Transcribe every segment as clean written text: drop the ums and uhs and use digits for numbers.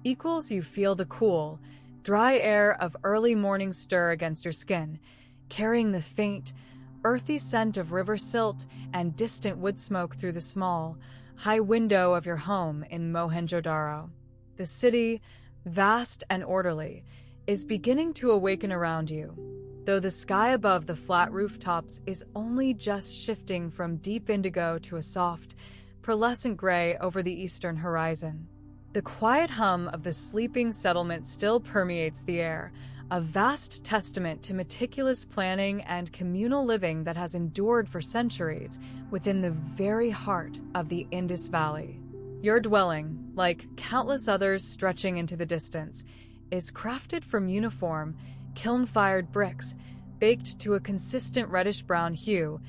equals you feel the cool, dry air of early morning stir against your skin, carrying the faint, earthy scent of river silt and distant wood smoke through the small, high window of your home in Mohenjo-Daro. The city, vast and orderly, is beginning to awaken around you, though the sky above the flat rooftops is only just shifting from deep indigo to a soft, pearlescent gray over the eastern horizon. The quiet hum of the sleeping settlement still permeates the air, a vast testament to meticulous planning and communal living that has endured for centuries within the very heart of the Indus Valley. Your dwelling, like countless others stretching into the distance, is crafted from uniform, kiln-fired bricks, baked to a consistent reddish-brown hue,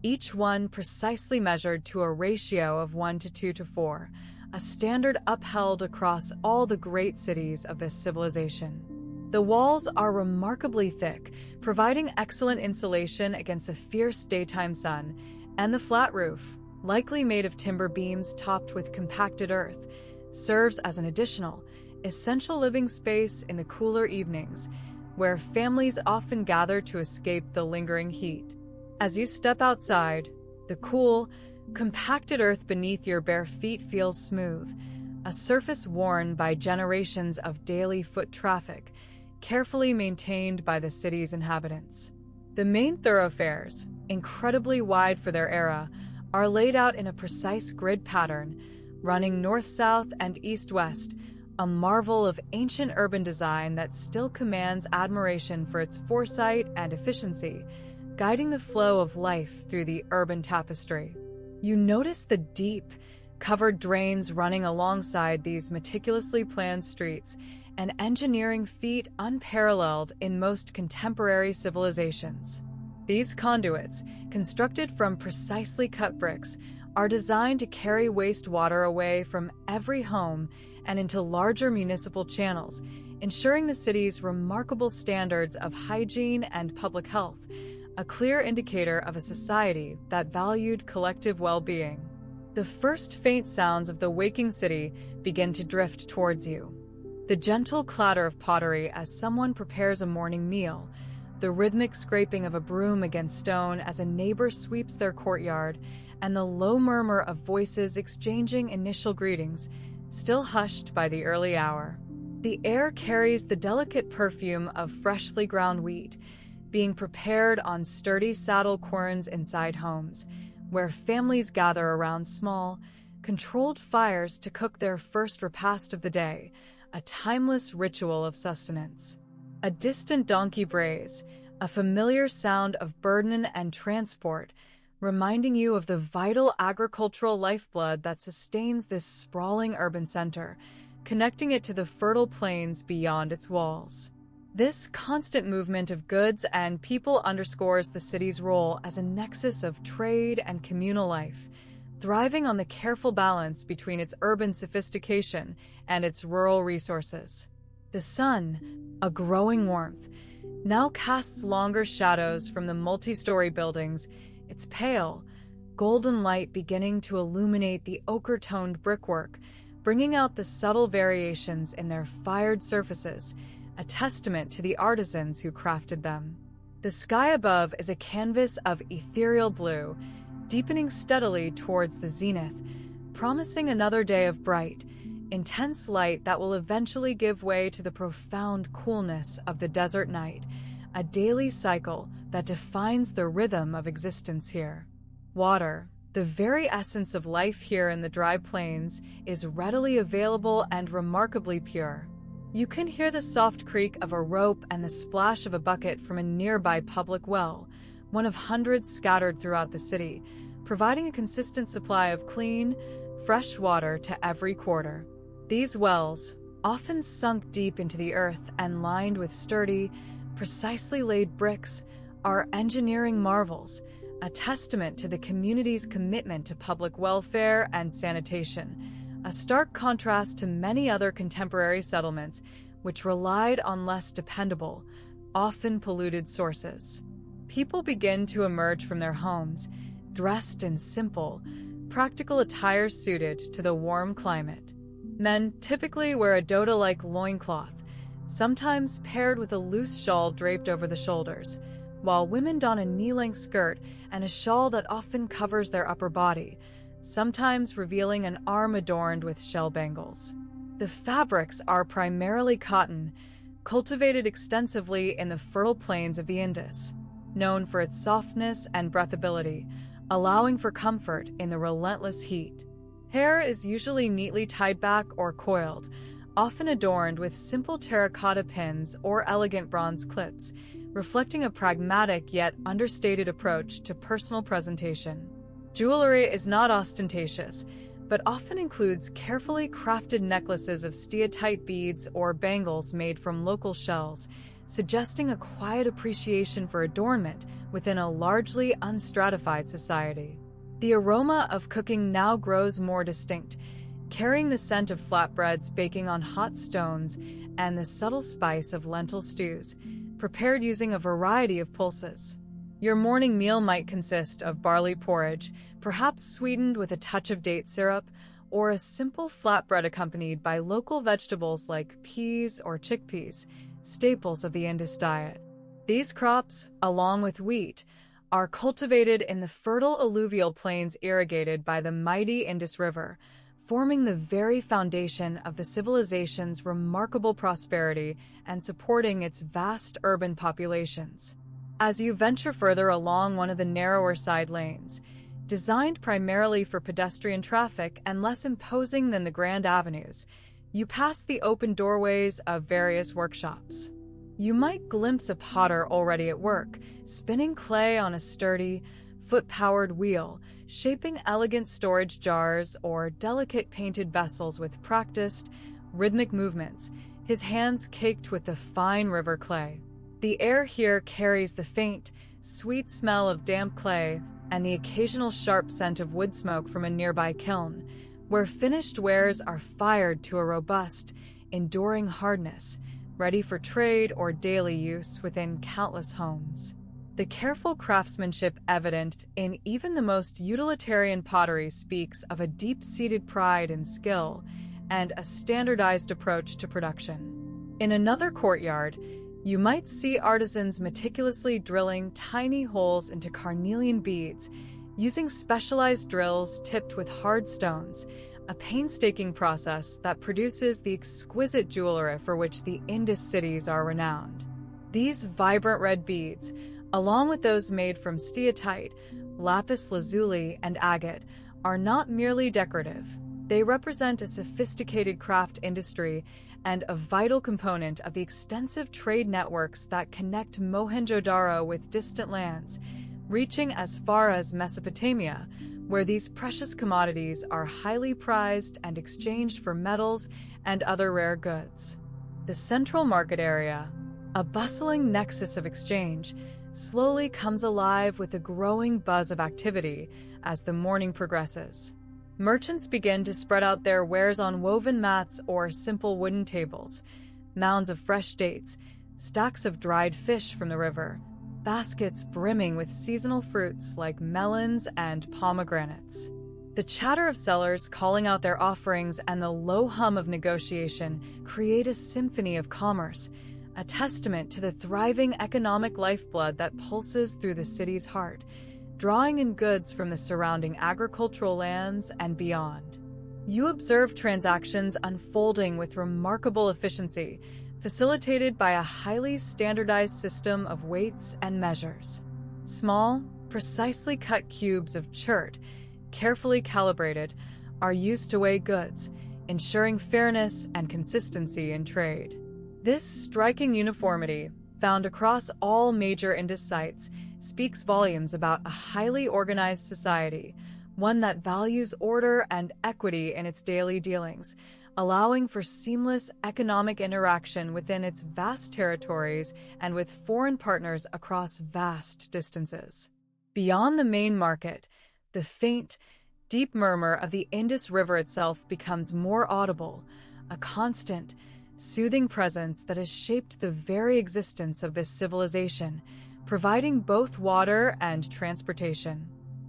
each one precisely measured to a ratio of 1:2:4, a standard upheld across all the great cities of this civilization. The walls are remarkably thick, providing excellent insulation against the fierce daytime sun, and the flat roof, likely made of timber beams topped with compacted earth, serves as an additional, essential living space in the cooler evenings, where families often gather to escape the lingering heat. As you step outside, the cool, compacted earth beneath your bare feet feels smooth, a surface worn by generations of daily foot traffic, carefully maintained by the city's inhabitants. The main thoroughfares, incredibly wide for their era, are laid out in a precise grid pattern, running north-south and east-west, a marvel of ancient urban design that still commands admiration for its foresight and efficiency, guiding the flow of life through the urban tapestry. You notice the deep, covered drains running alongside these meticulously planned streets, an engineering feat unparalleled in most contemporary civilizations. These conduits, constructed from precisely cut bricks, are designed to carry wastewater away from every home and into larger municipal channels, ensuring the city's remarkable standards of hygiene and public health, a clear indicator of a society that valued collective well-being. The first faint sounds of the waking city begin to drift towards you. The gentle clatter of pottery as someone prepares a morning meal, the rhythmic scraping of a broom against stone as a neighbor sweeps their courtyard, and the low murmur of voices exchanging initial greetings, still hushed by the early hour. The air carries the delicate perfume of freshly ground wheat, being prepared on sturdy saddle querns inside homes, where families gather around small, controlled fires to cook their first repast of the day, a timeless ritual of sustenance. A distant donkey brays, a familiar sound of burden and transport, reminding you of the vital agricultural lifeblood that sustains this sprawling urban center, connecting it to the fertile plains beyond its walls. This constant movement of goods and people underscores the city's role as a nexus of trade and communal life, thriving on the careful balance between its urban sophistication and its rural resources. The sun, a growing warmth, now casts longer shadows from the multi-story buildings, its pale, golden light beginning to illuminate the ochre-toned brickwork, bringing out the subtle variations in their fired surfaces, a testament to the artisans who crafted them. The sky above is a canvas of ethereal blue, deepening steadily towards the zenith, promising another day of bright, intense light that will eventually give way to the profound coolness of the desert night, a daily cycle that defines the rhythm of existence here. Water, the very essence of life here in the dry plains, is readily available and remarkably pure. You can hear the soft creak of a rope and the splash of a bucket from a nearby public well, one of hundreds scattered throughout the city, providing a consistent supply of clean, fresh water to every quarter. These wells, often sunk deep into the earth and lined with sturdy, precisely laid bricks, are engineering marvels, a testament to the community's commitment to public welfare and sanitation, a stark contrast to many other contemporary settlements which relied on less dependable, often polluted sources. People begin to emerge from their homes, dressed in simple, practical attire suited to the warm climate. Men typically wear a dota-like loincloth, sometimes paired with a loose shawl draped over the shoulders, while women don a knee-length skirt and a shawl that often covers their upper body, sometimes revealing an arm adorned with shell bangles. The fabrics are primarily cotton, cultivated extensively in the fertile plains of the Indus, known for its softness and breathability, allowing for comfort in the relentless heat. Hair is usually neatly tied back or coiled, often adorned with simple terracotta pins or elegant bronze clips, reflecting a pragmatic yet understated approach to personal presentation. Jewelry is not ostentatious, but often includes carefully crafted necklaces of steatite beads or bangles made from local shells, suggesting a quiet appreciation for adornment within a largely unstratified society. The aroma of cooking now grows more distinct, carrying the scent of flatbreads baking on hot stones and the subtle spice of lentil stews, prepared using a variety of pulses. Your morning meal might consist of barley porridge, perhaps sweetened with a touch of date syrup, or a simple flatbread accompanied by local vegetables like peas or chickpeas, staples of the Indus diet. These crops, along with wheat, are cultivated in the fertile alluvial plains irrigated by the mighty Indus River, forming the very foundation of the civilization's remarkable prosperity and supporting its vast urban populations. As you venture further along one of the narrower side lanes, designed primarily for pedestrian traffic and less imposing than the grand avenues, you pass the open doorways of various workshops. You might glimpse a potter already at work, spinning clay on a sturdy, foot-powered wheel, shaping elegant storage jars or delicate painted vessels with practiced, rhythmic movements, his hands caked with the fine river clay. The air here carries the faint, sweet smell of damp clay and the occasional sharp scent of wood smoke from a nearby kiln, where finished wares are fired to a robust, enduring hardness, ready for trade or daily use within countless homes. The careful craftsmanship evident in even the most utilitarian pottery speaks of a deep-seated pride in skill and a standardized approach to production. In another courtyard, you might see artisans meticulously drilling tiny holes into carnelian beads, using specialized drills tipped with hard stones, a painstaking process that produces the exquisite jewelry for which the Indus cities are renowned. These vibrant red beads, along with those made from steatite, lapis lazuli, and agate, are not merely decorative. They represent a sophisticated craft industry and a vital component of the extensive trade networks that connect Mohenjo-Daro with distant lands, reaching as far as Mesopotamia, where these precious commodities are highly prized and exchanged for metals and other rare goods. The central market area, a bustling nexus of exchange, slowly comes alive with a growing buzz of activity as the morning progresses. Merchants begin to spread out their wares on woven mats or simple wooden tables, mounds of fresh dates, stacks of dried fish from the river, baskets brimming with seasonal fruits like melons and pomegranates. The chatter of sellers calling out their offerings and the low hum of negotiation create a symphony of commerce, a testament to the thriving economic lifeblood that pulses through the city's heart, drawing in goods from the surrounding agricultural lands and beyond. You observe transactions unfolding with remarkable efficiency, facilitated by a highly standardized system of weights and measures. Small, precisely cut cubes of chert, carefully calibrated, are used to weigh goods, ensuring fairness and consistency in trade. This striking uniformity, found across all major Indus sites, speaks volumes about a highly organized society, one that values order and equity in its daily dealings, allowing for seamless economic interaction within its vast territories and with foreign partners across vast distances. Beyond the main market, the faint, deep murmur of the Indus River itself becomes more audible, a constant, soothing presence that has shaped the very existence of this civilization, providing both water and transportation.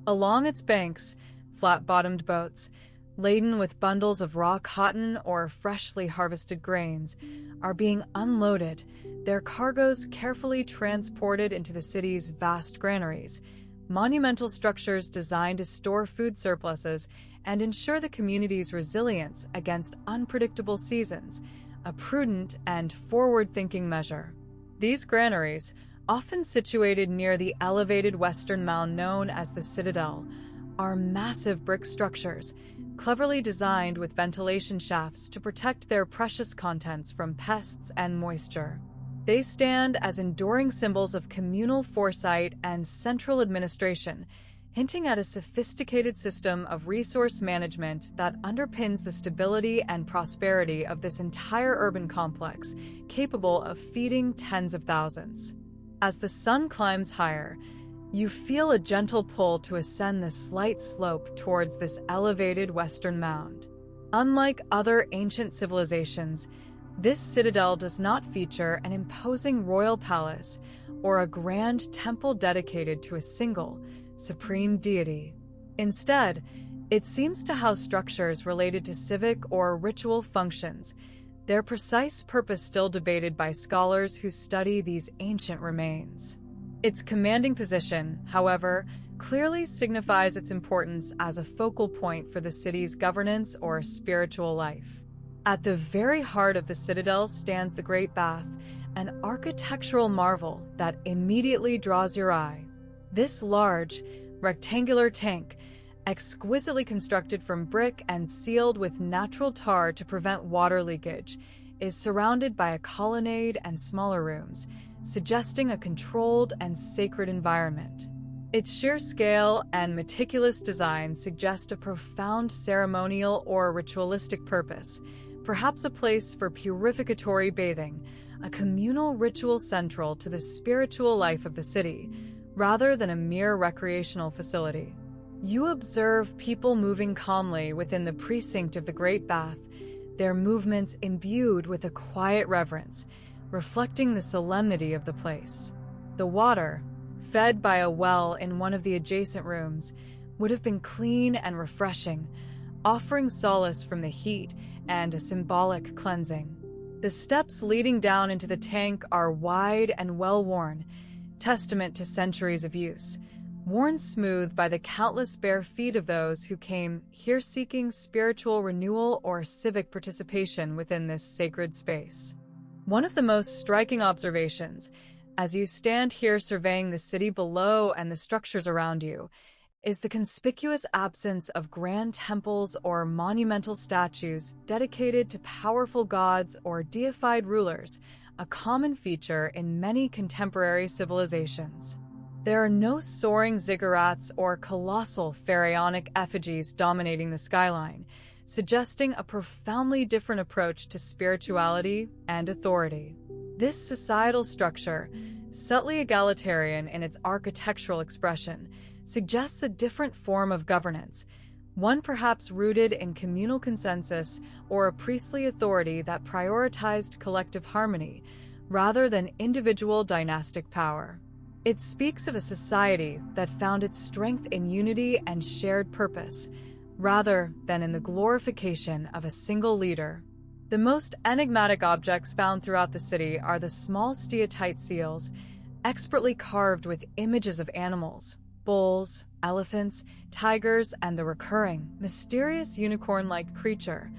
Along its banks, flat-bottomed boats, laden with bundles of raw cotton or freshly harvested grains, are being unloaded, their cargoes carefully transported into the city's vast granaries, monumental structures designed to store food surpluses and ensure the community's resilience against unpredictable seasons, a prudent and forward-thinking measure. These granaries, often situated near the elevated western mound known as the Citadel, are massive brick structures, cleverly designed with ventilation shafts to protect their precious contents from pests and moisture. They stand as enduring symbols of communal foresight and central administration, hinting at a sophisticated system of resource management that underpins the stability and prosperity of this entire urban complex, capable of feeding tens of thousands. As the sun climbs higher, you feel a gentle pull to ascend the slight slope towards this elevated western mound. Unlike other ancient civilizations, this citadel does not feature an imposing royal palace or a grand temple dedicated to a single, supreme deity. Instead, it seems to house structures related to civic or ritual functions, their precise purpose still debated by scholars who study these ancient remains. Its commanding position, however, clearly signifies its importance as a focal point for the city's governance or spiritual life. At the very heart of the citadel stands the Great Bath, an architectural marvel that immediately draws your eye. This large, rectangular tank, exquisitely constructed from brick and sealed with natural tar to prevent water leakage, is surrounded by a colonnade and smaller rooms, suggesting a controlled and sacred environment. Its sheer scale and meticulous design suggest a profound ceremonial or ritualistic purpose, perhaps a place for purificatory bathing, a communal ritual central to the spiritual life of the city, rather than a mere recreational facility. You observe people moving calmly within the precinct of the Great Bath, their movements imbued with a quiet reverence, reflecting the solemnity of the place. The water, fed by a well in one of the adjacent rooms, would have been clean and refreshing, offering solace from the heat and a symbolic cleansing. The steps leading down into the tank are wide and well-worn, testament to centuries of use, worn smooth by the countless bare feet of those who came here seeking spiritual renewal or civic participation within this sacred space. One of the most striking observations, as you stand here surveying the city below and the structures around you, is the conspicuous absence of grand temples or monumental statues dedicated to powerful gods or deified rulers, a common feature in many contemporary civilizations. There are no soaring ziggurats or colossal pharaonic effigies dominating the skyline, suggesting a profoundly different approach to spirituality and authority. This societal structure, subtly egalitarian in its architectural expression, suggests a different form of governance, one perhaps rooted in communal consensus or a priestly authority that prioritized collective harmony rather than individual dynastic power. It speaks of a society that found its strength in unity and shared purpose, rather than in the glorification of a single leader. The most enigmatic objects found throughout the city are the small steatite seals, expertly carved with images of animals, bulls, elephants, tigers, and the recurring, mysterious unicorn-like creature,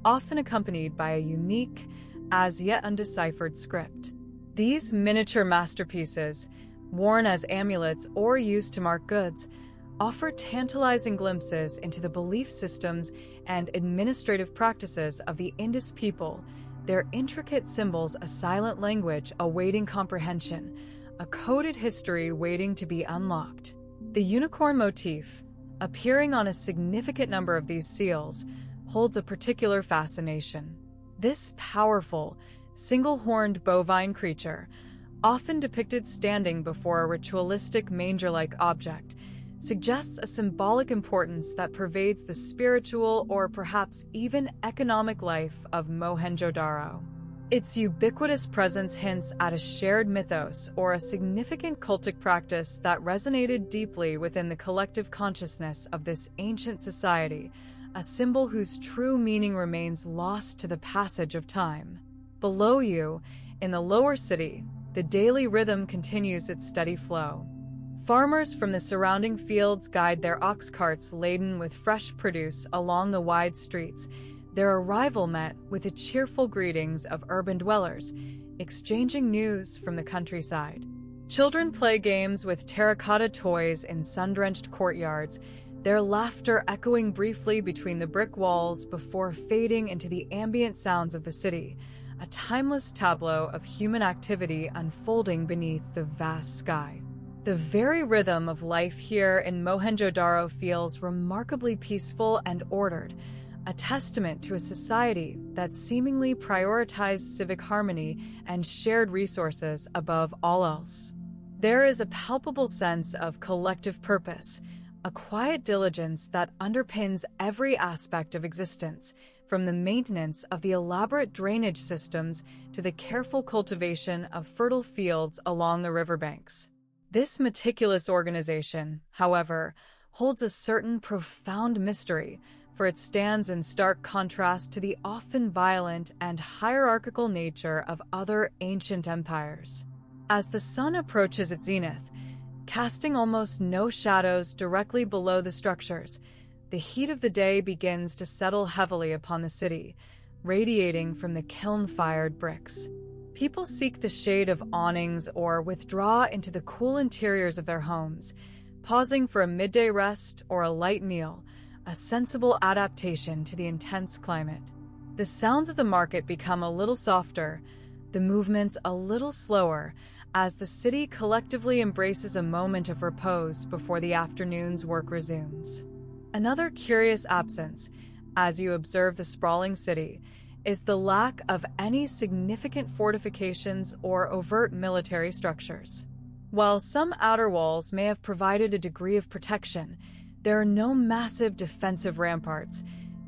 often accompanied by a unique, as yet undeciphered script. These miniature masterpieces, worn as amulets or used to mark goods, offer tantalizing glimpses into the belief systems and administrative practices of the Indus people, their intricate symbols a silent language awaiting comprehension, a coded history waiting to be unlocked. The unicorn motif, appearing on a significant number of these seals, holds a particular fascination. This powerful, single-horned bovine creature, often depicted standing before a ritualistic manger-like object, suggests a symbolic importance that pervades the spiritual or perhaps even economic life of Mohenjo-Daro. Its ubiquitous presence hints at a shared mythos or a significant cultic practice that resonated deeply within the collective consciousness of this ancient society, a symbol whose true meaning remains lost to the passage of time. Below you, in the lower city, the daily rhythm continues its steady flow. Farmers from the surrounding fields guide their ox carts laden with fresh produce along the wide streets, their arrival met with the cheerful greetings of urban dwellers, exchanging news from the countryside. Children play games with terracotta toys in sun-drenched courtyards, their laughter echoing briefly between the brick walls before fading into the ambient sounds of the city, a timeless tableau of human activity unfolding beneath the vast sky. The very rhythm of life here in Mohenjo-Daro feels remarkably peaceful and ordered, a testament to a society that seemingly prioritizes civic harmony and shared resources above all else. There is a palpable sense of collective purpose, a quiet diligence that underpins every aspect of existence, from the maintenance of the elaborate drainage systems to the careful cultivation of fertile fields along the riverbanks. This meticulous organization, however, holds a certain profound mystery, for it stands in stark contrast to the often violent and hierarchical nature of other ancient empires. As the sun approaches its zenith, casting almost no shadows directly below the structures, the heat of the day begins to settle heavily upon the city, radiating from the kiln-fired bricks. People seek the shade of awnings or withdraw into the cool interiors of their homes, pausing for a midday rest or a light meal, a sensible adaptation to the intense climate. The sounds of the market become a little softer, the movements a little slower, as the city collectively embraces a moment of repose before the afternoon's work resumes. Another curious absence, as you observe the sprawling city, is the lack of any significant fortifications or overt military structures. While some outer walls may have provided a degree of protection, there are no massive defensive ramparts,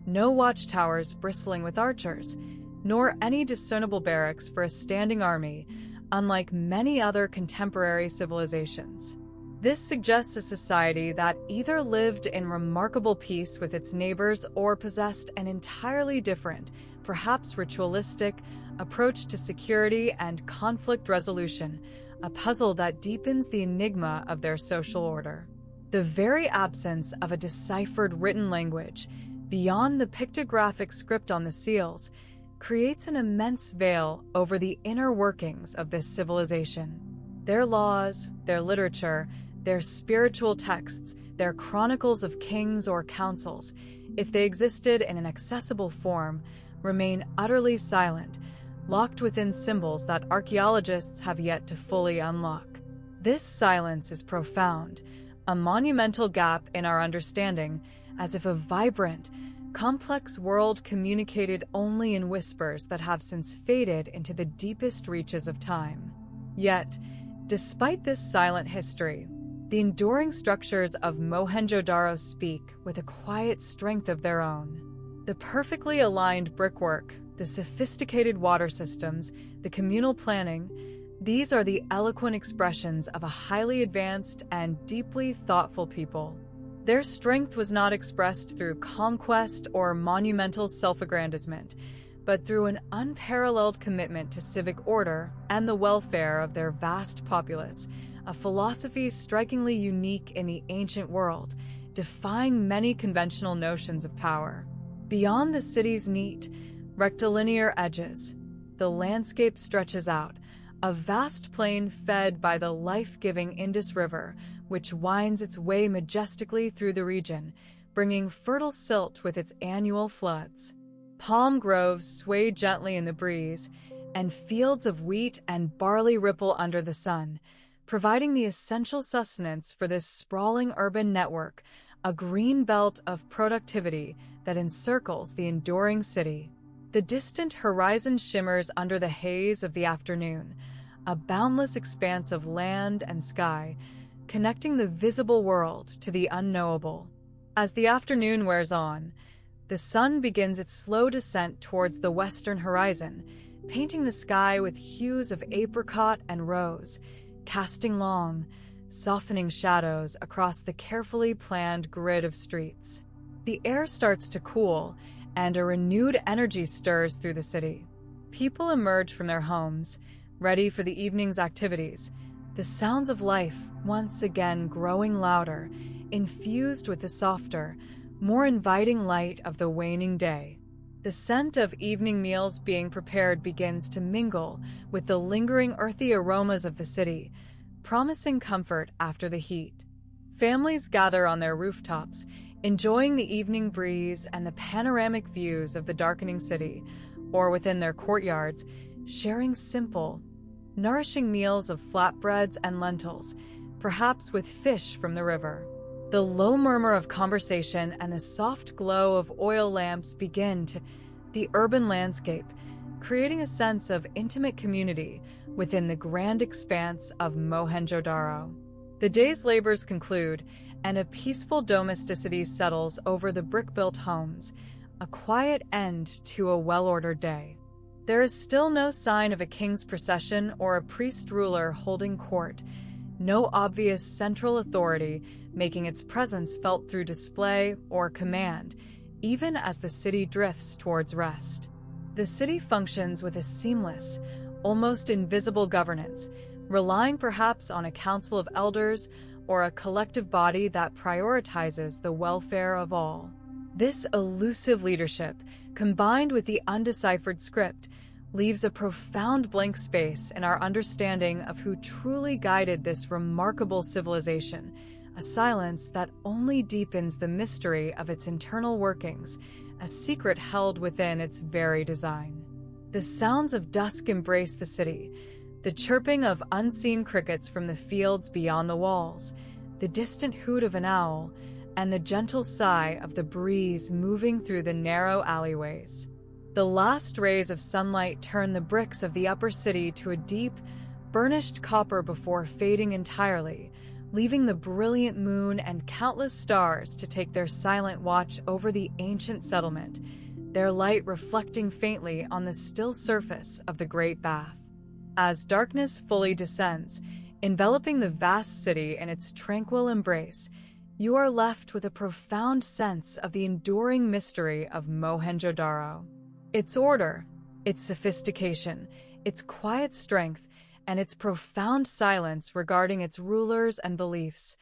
no watchtowers bristling with archers, nor any discernible barracks for a standing army, unlike many other contemporary civilizations. This suggests a society that either lived in remarkable peace with its neighbors or possessed an entirely different, perhaps ritualistic, approach to security and conflict resolution, a puzzle that deepens the enigma of their social order. The very absence of a deciphered written language, beyond the pictographic script on the seals, creates an immense veil over the inner workings of this civilization. Their laws, their literature, their spiritual texts, their chronicles of kings or councils, if they existed in an accessible form, remain utterly silent, locked within symbols that archaeologists have yet to fully unlock. This silence is profound, a monumental gap in our understanding, as if a vibrant, complex world communicated only in whispers that have since faded into the deepest reaches of time. Yet, despite this silent history, the enduring structures of Mohenjo-Daro speak with a quiet strength of their own. The perfectly aligned brickwork, the sophisticated water systems, the communal planning, these are the eloquent expressions of a highly advanced and deeply thoughtful people. Their strength was not expressed through conquest or monumental self-aggrandizement, but through an unparalleled commitment to civic order and the welfare of their vast populace, a philosophy strikingly unique in the ancient world, defying many conventional notions of power. Beyond the city's neat, rectilinear edges, the landscape stretches out, a vast plain fed by the life-giving Indus River, which winds its way majestically through the region, bringing fertile silt with its annual floods. Palm groves sway gently in the breeze, and fields of wheat and barley ripple under the sun, providing the essential sustenance for this sprawling urban network, a green belt of productivity that encircles the enduring city. The distant horizon shimmers under the haze of the afternoon, a boundless expanse of land and sky, connecting the visible world to the unknowable. As the afternoon wears on, the sun begins its slow descent towards the western horizon, painting the sky with hues of apricot and rose, casting long, softening shadows across the carefully planned grid of streets. The air starts to cool, and a renewed energy stirs through the city. People emerge from their homes, ready for the evening's activities, the sounds of life once again growing louder, infused with the softer, more inviting light of the waning day. The scent of evening meals being prepared begins to mingle with the lingering earthy aromas of the city, promising comfort after the heat. Families gather on their rooftops, enjoying the evening breeze and the panoramic views of the darkening city, or within their courtyards, sharing simple, nourishing meals of flatbreads and lentils, perhaps with fish from the river. The low murmur of conversation and the soft glow of oil lamps begin to the urban landscape, creating a sense of intimate community within the grand expanse of Mohenjo-Daro. The day's labors conclude, and a peaceful domesticity settles over the brick-built homes, a quiet end to a well-ordered day. There is still no sign of a king's procession or a priest-ruler holding court, no obvious central authority making its presence felt through display or command, even as the city drifts towards rest. The city functions with a seamless, almost invisible governance, relying perhaps on a council of elders or a collective body that prioritizes the welfare of all. This elusive leadership, combined with the undeciphered script, leaves a profound blank space in our understanding of who truly guided this remarkable civilization, a silence that only deepens the mystery of its internal workings, a secret held within its very design. The sounds of dusk embrace the city, the chirping of unseen crickets from the fields beyond the walls, the distant hoot of an owl, and the gentle sigh of the breeze moving through the narrow alleyways. The last rays of sunlight turn the bricks of the upper city to a deep, burnished copper before fading entirely, leaving the brilliant moon and countless stars to take their silent watch over the ancient settlement, their light reflecting faintly on the still surface of the Great Bath. As darkness fully descends, enveloping the vast city in its tranquil embrace, you are left with a profound sense of the enduring mystery of Mohenjo-Daro. Its order, its sophistication, its quiet strength, and its profound silence regarding its rulers and beliefs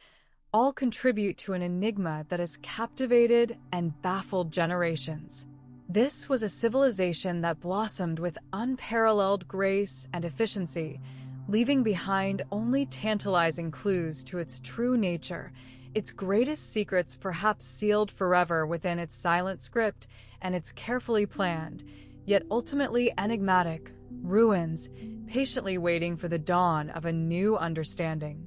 all contribute to an enigma that has captivated and baffled generations. This was a civilization that blossomed with unparalleled grace and efficiency, leaving behind only tantalizing clues to its true nature, its greatest secrets perhaps sealed forever within its silent script and its carefully planned, yet ultimately enigmatic, ruins, patiently waiting for the dawn of a new understanding.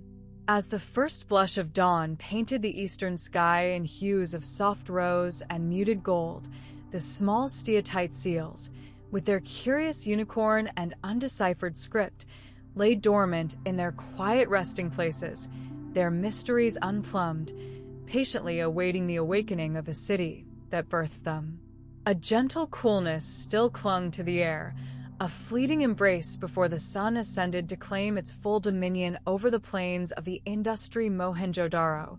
As the first blush of dawn painted the eastern sky in hues of soft rose and muted gold, the small steatite seals, with their curious unicorn and undeciphered script, lay dormant in their quiet resting places, their mysteries unplumbed, patiently awaiting the awakening of the city that birthed them. A gentle coolness still clung to the air, a fleeting embrace before the sun ascended to claim its full dominion over the plains of the industry Mohenjo-Daro.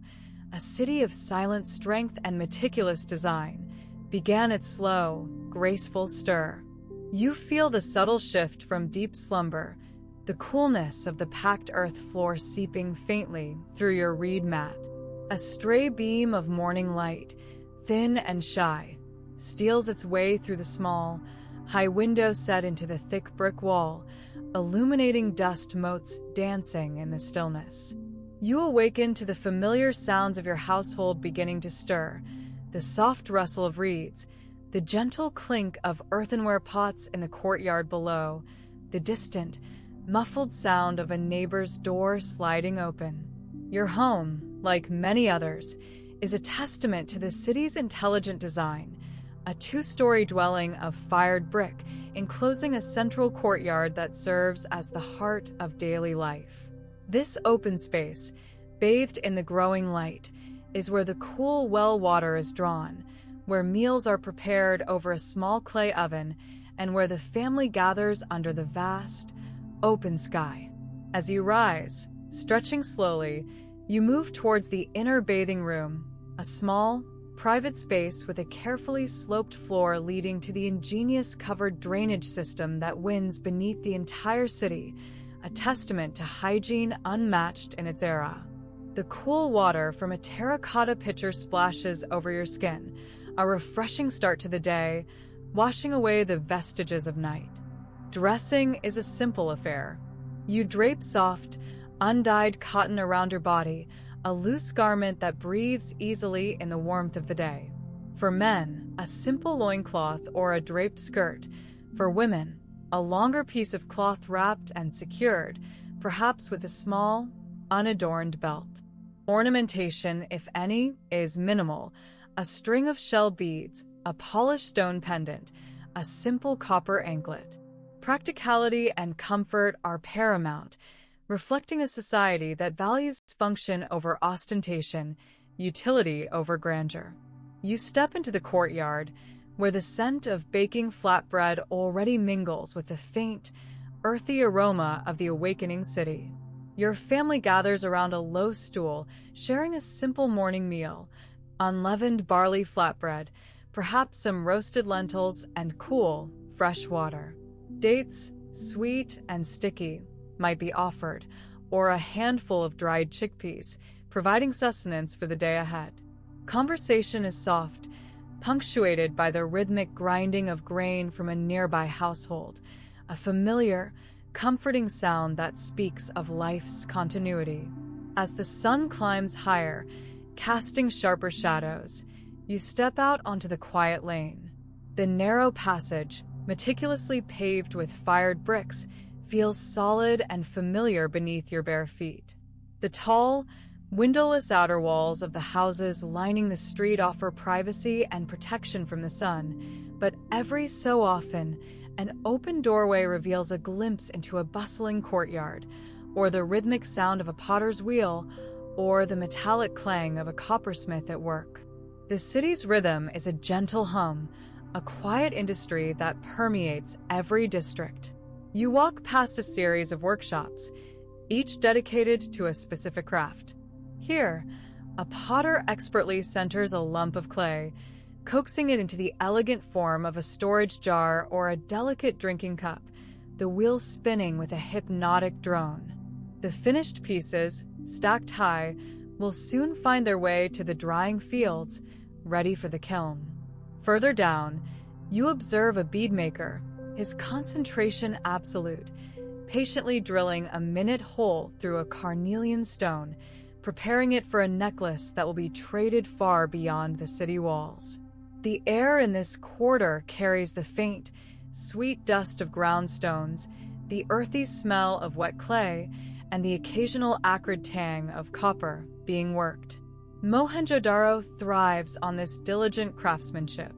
A city of silent strength and meticulous design began its slow, graceful stir. You feel the subtle shift from deep slumber, the coolness of the packed earth floor seeping faintly through your reed mat. A stray beam of morning light, thin and shy, steals its way through the small, high window set into the thick brick wall, illuminating dust motes dancing in the stillness. You awaken to the familiar sounds of your household beginning to stir, the soft rustle of reeds, the gentle clink of earthenware pots in the courtyard below, the distant, muffled sound of a neighbor's door sliding open. Your home, like many others, is a testament to the city's intelligent design, a two-story dwelling of fired brick enclosing a central courtyard that serves as the heart of daily life. This open space, bathed in the growing light, is where the cool well water is drawn, where meals are prepared over a small clay oven, and where the family gathers under the vast, open sky. As you rise, stretching slowly, you move towards the inner bathing room, a small, private space with a carefully sloped floor leading to the ingenious covered drainage system that winds beneath the entire city, a testament to hygiene unmatched in its era. The cool water from a terracotta pitcher splashes over your skin, a refreshing start to the day, washing away the vestiges of night. Dressing is a simple affair. You drape soft, undyed cotton around your body, a loose garment that breathes easily in the warmth of the day. For men, a simple loincloth or a draped skirt. For women, a longer piece of cloth wrapped and secured, perhaps with a small, unadorned belt. Ornamentation, if any, is minimal. A string of shell beads, a polished stone pendant, a simple copper anklet. Practicality and comfort are paramount, reflecting a society that values function over ostentation, utility over grandeur. You step into the courtyard, where the scent of baking flatbread already mingles with the faint, earthy aroma of the awakening city. Your family gathers around a low stool, sharing a simple morning meal, unleavened barley flatbread, perhaps some roasted lentils, and cool, fresh water. Dates, sweet and sticky, might be offered, or a handful of dried chickpeas, providing sustenance for the day ahead. Conversation is soft, punctuated by the rhythmic grinding of grain from a nearby household, a familiar, comforting sound that speaks of life's continuity. As the sun climbs higher, casting sharper shadows, you step out onto the quiet lane. The narrow passage, meticulously paved with fired bricks, feels solid and familiar beneath your bare feet. The tall, windowless outer walls of the houses lining the street offer privacy and protection from the sun, but every so often, an open doorway reveals a glimpse into a bustling courtyard, or the rhythmic sound of a potter's wheel, or the metallic clang of a coppersmith at work. The city's rhythm is a gentle hum, a quiet industry that permeates every district. You walk past a series of workshops, each dedicated to a specific craft. Here, a potter expertly centers a lump of clay, coaxing it into the elegant form of a storage jar or a delicate drinking cup, the wheel spinning with a hypnotic drone. The finished pieces, stacked high, will soon find their way to the drying fields, ready for the kiln. Further down, you observe a beadmaker, his concentration absolute, patiently drilling a minute hole through a carnelian stone, preparing it for a necklace that will be traded far beyond the city walls. The air in this quarter carries the faint, sweet dust of ground stones, the earthy smell of wet clay, and the occasional acrid tang of copper being worked. Mohenjo-Daro thrives on this diligent craftsmanship.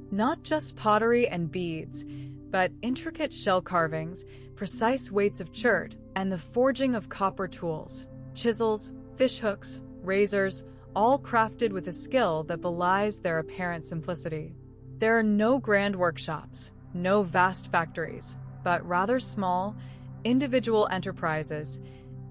Not just pottery and beads, but intricate shell carvings, precise weights of chert, and the forging of copper tools, chisels, fishhooks, razors, all crafted with a skill that belies their apparent simplicity. There are no grand workshops, no vast factories, but rather small, individual enterprises,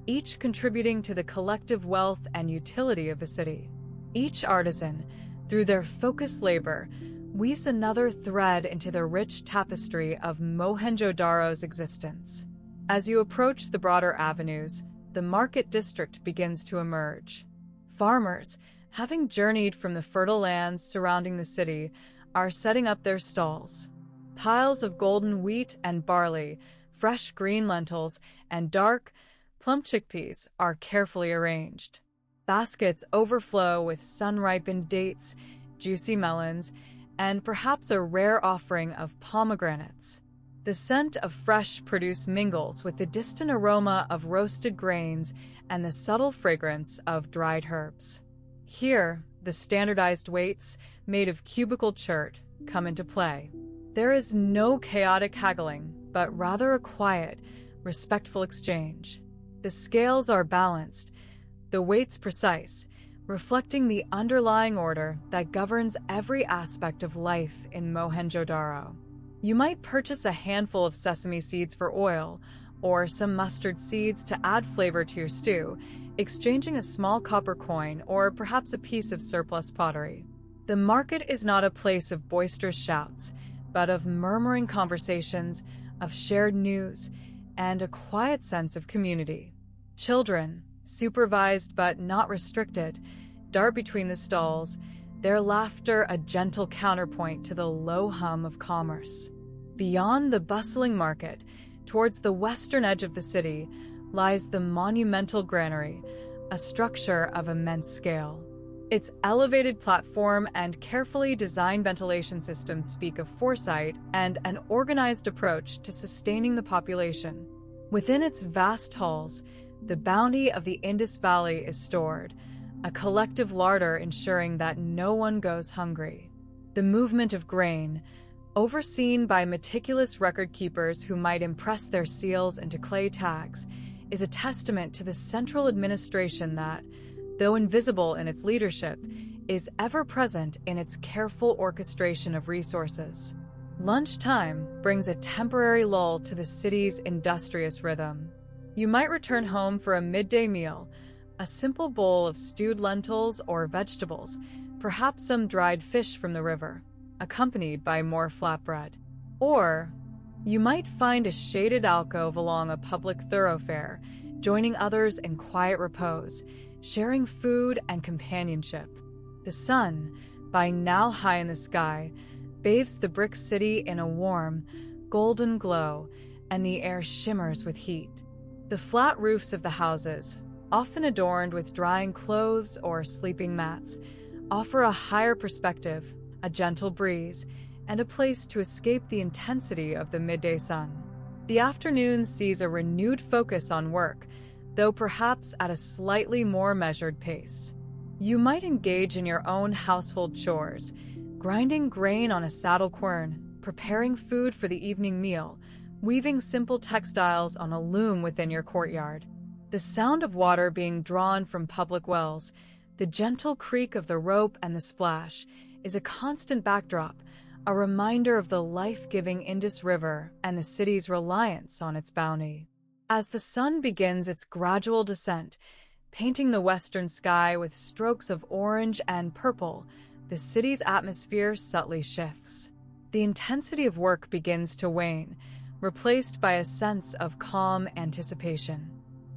each contributing to the collective wealth and utility of the city. Each artisan, through their focused labor, weaves another thread into the rich tapestry of Mohenjo-Daro's existence. As you approach the broader avenues, the market district begins to emerge. Farmers, having journeyed from the fertile lands surrounding the city, are setting up their stalls. Piles of golden wheat and barley, fresh green lentils, and dark, plump chickpeas are carefully arranged. Baskets overflow with sun-ripened dates, juicy melons, and perhaps a rare offering of pomegranates. The scent of fresh produce mingles with the distant aroma of roasted grains and the subtle fragrance of dried herbs. Here, the standardized weights, made of cubical chert, come into play. There is no chaotic haggling, but rather a quiet, respectful exchange. The scales are balanced, the weights precise, reflecting the underlying order that governs every aspect of life in Mohenjo-Daro. You might purchase a handful of sesame seeds for oil, or some mustard seeds to add flavor to your stew, exchanging a small copper coin or perhaps a piece of surplus pottery. The market is not a place of boisterous shouts, but of murmuring conversations, of shared news, and a quiet sense of community. Children, supervised but not restricted, dart between the stalls, their laughter a gentle counterpoint to the low hum of commerce. Beyond the bustling market, towards the western edge of the city, lies the monumental granary, a structure of immense scale. Its elevated platform and carefully designed ventilation systems speak of foresight and an organized approach to sustaining the population. Within its vast halls, the bounty of the Indus Valley is stored, a collective larder ensuring that no one goes hungry. The movement of grain, overseen by meticulous record keepers who might impress their seals into clay tags, is a testament to the central administration that, though invisible in its leadership, is ever present in its careful orchestration of resources. Lunchtime brings a temporary lull to the city's industrious rhythm. You might return home for a midday meal, a simple bowl of stewed lentils or vegetables, perhaps some dried fish from the river, accompanied by more flatbread. Or you might find a shaded alcove along a public thoroughfare, joining others in quiet repose, sharing food and companionship. The sun, by now high in the sky, bathes the brick city in a warm, golden glow, and the air shimmers with heat. The flat roofs of the houses, often adorned with drying clothes or sleeping mats, offer a higher perspective, a gentle breeze, and a place to escape the intensity of the midday sun. The afternoon sees a renewed focus on work, though perhaps at a slightly more measured pace. You might engage in your own household chores, grinding grain on a saddle quern, preparing food for the evening meal, weaving simple textiles on a loom within your courtyard. The sound of water being drawn from public wells, the gentle creak of the rope and the splash, is a constant backdrop, a reminder of the life-giving Indus River and the city's reliance on its bounty. As the sun begins its gradual descent, painting the western sky with strokes of orange and purple, the city's atmosphere subtly shifts. The intensity of work begins to wane, replaced by a sense of calm anticipation.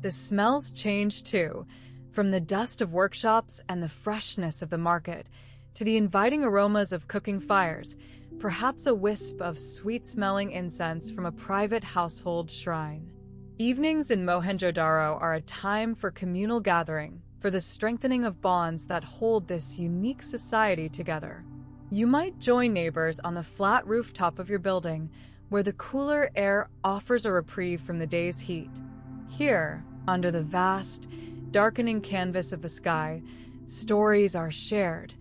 The smells change too, from the dust of workshops and the freshness of the market, to the inviting aromas of cooking fires, perhaps a wisp of sweet-smelling incense from a private household shrine. Evenings in Mohenjo-Daro are a time for communal gathering, for the strengthening of bonds that hold this unique society together. You might join neighbors on the flat rooftop of your building, where the cooler air offers a reprieve from the day's heat. Here, under the vast, darkening canvas of the sky, stories are shared,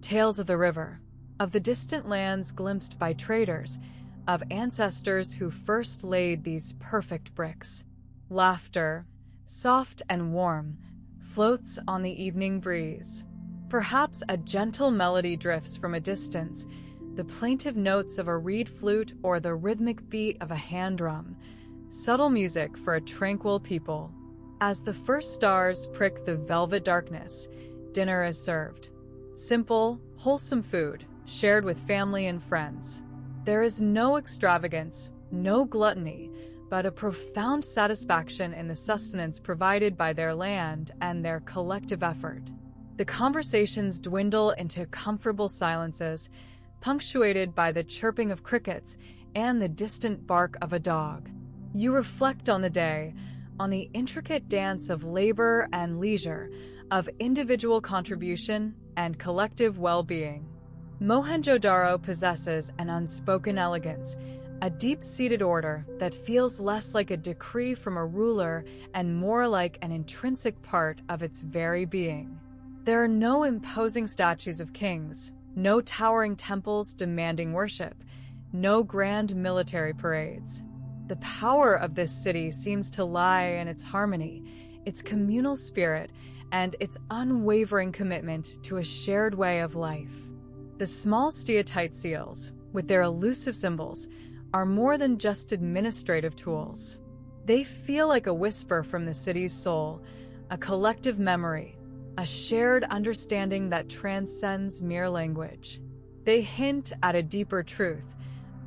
tales of the river, of the distant lands glimpsed by traders, of ancestors who first laid these perfect bricks. Laughter, soft and warm, floats on the evening breeze. Perhaps a gentle melody drifts from a distance, the plaintive notes of a reed flute or the rhythmic beat of a hand drum, subtle music for a tranquil people. As the first stars prick the velvet darkness, dinner is served. Simple, wholesome food, shared with family and friends. There is no extravagance, no gluttony, but a profound satisfaction in the sustenance provided by their land and their collective effort. The conversations dwindle into comfortable silences, punctuated by the chirping of crickets and the distant bark of a dog. You reflect on the day, on the intricate dance of labor and leisure, of individual contribution and collective well-being. Mohenjo-Daro possesses an unspoken elegance, a deep-seated order that feels less like a decree from a ruler and more like an intrinsic part of its very being. There are no imposing statues of kings, no towering temples demanding worship, no grand military parades. The power of this city seems to lie in its harmony, its communal spirit, and its unwavering commitment to a shared way of life. The small steatite seals, with their elusive symbols, are more than just administrative tools. They feel like a whisper from the city's soul, a collective memory, a shared understanding that transcends mere language. They hint at a deeper truth,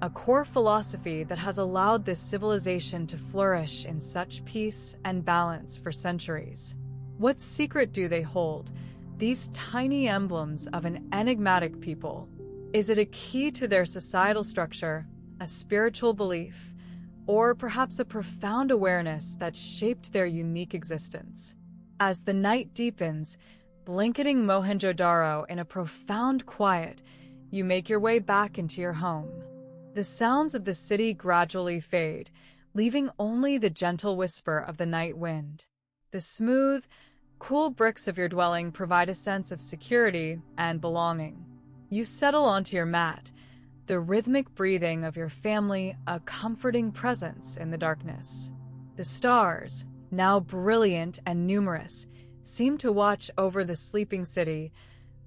a core philosophy that has allowed this civilization to flourish in such peace and balance for centuries. What secret do they hold, these tiny emblems of an enigmatic people? Is it a key to their societal structure, a spiritual belief, or perhaps a profound awareness that shaped their unique existence? As the night deepens, blanketing Mohenjo-Daro in a profound quiet, you make your way back into your home. The sounds of the city gradually fade, leaving only the gentle whisper of the night wind. The smooth, cool bricks of your dwelling provide a sense of security and belonging. You settle onto your mat, the rhythmic breathing of your family a comforting presence in the darkness. The stars, now brilliant and numerous, seem to watch over the sleeping city,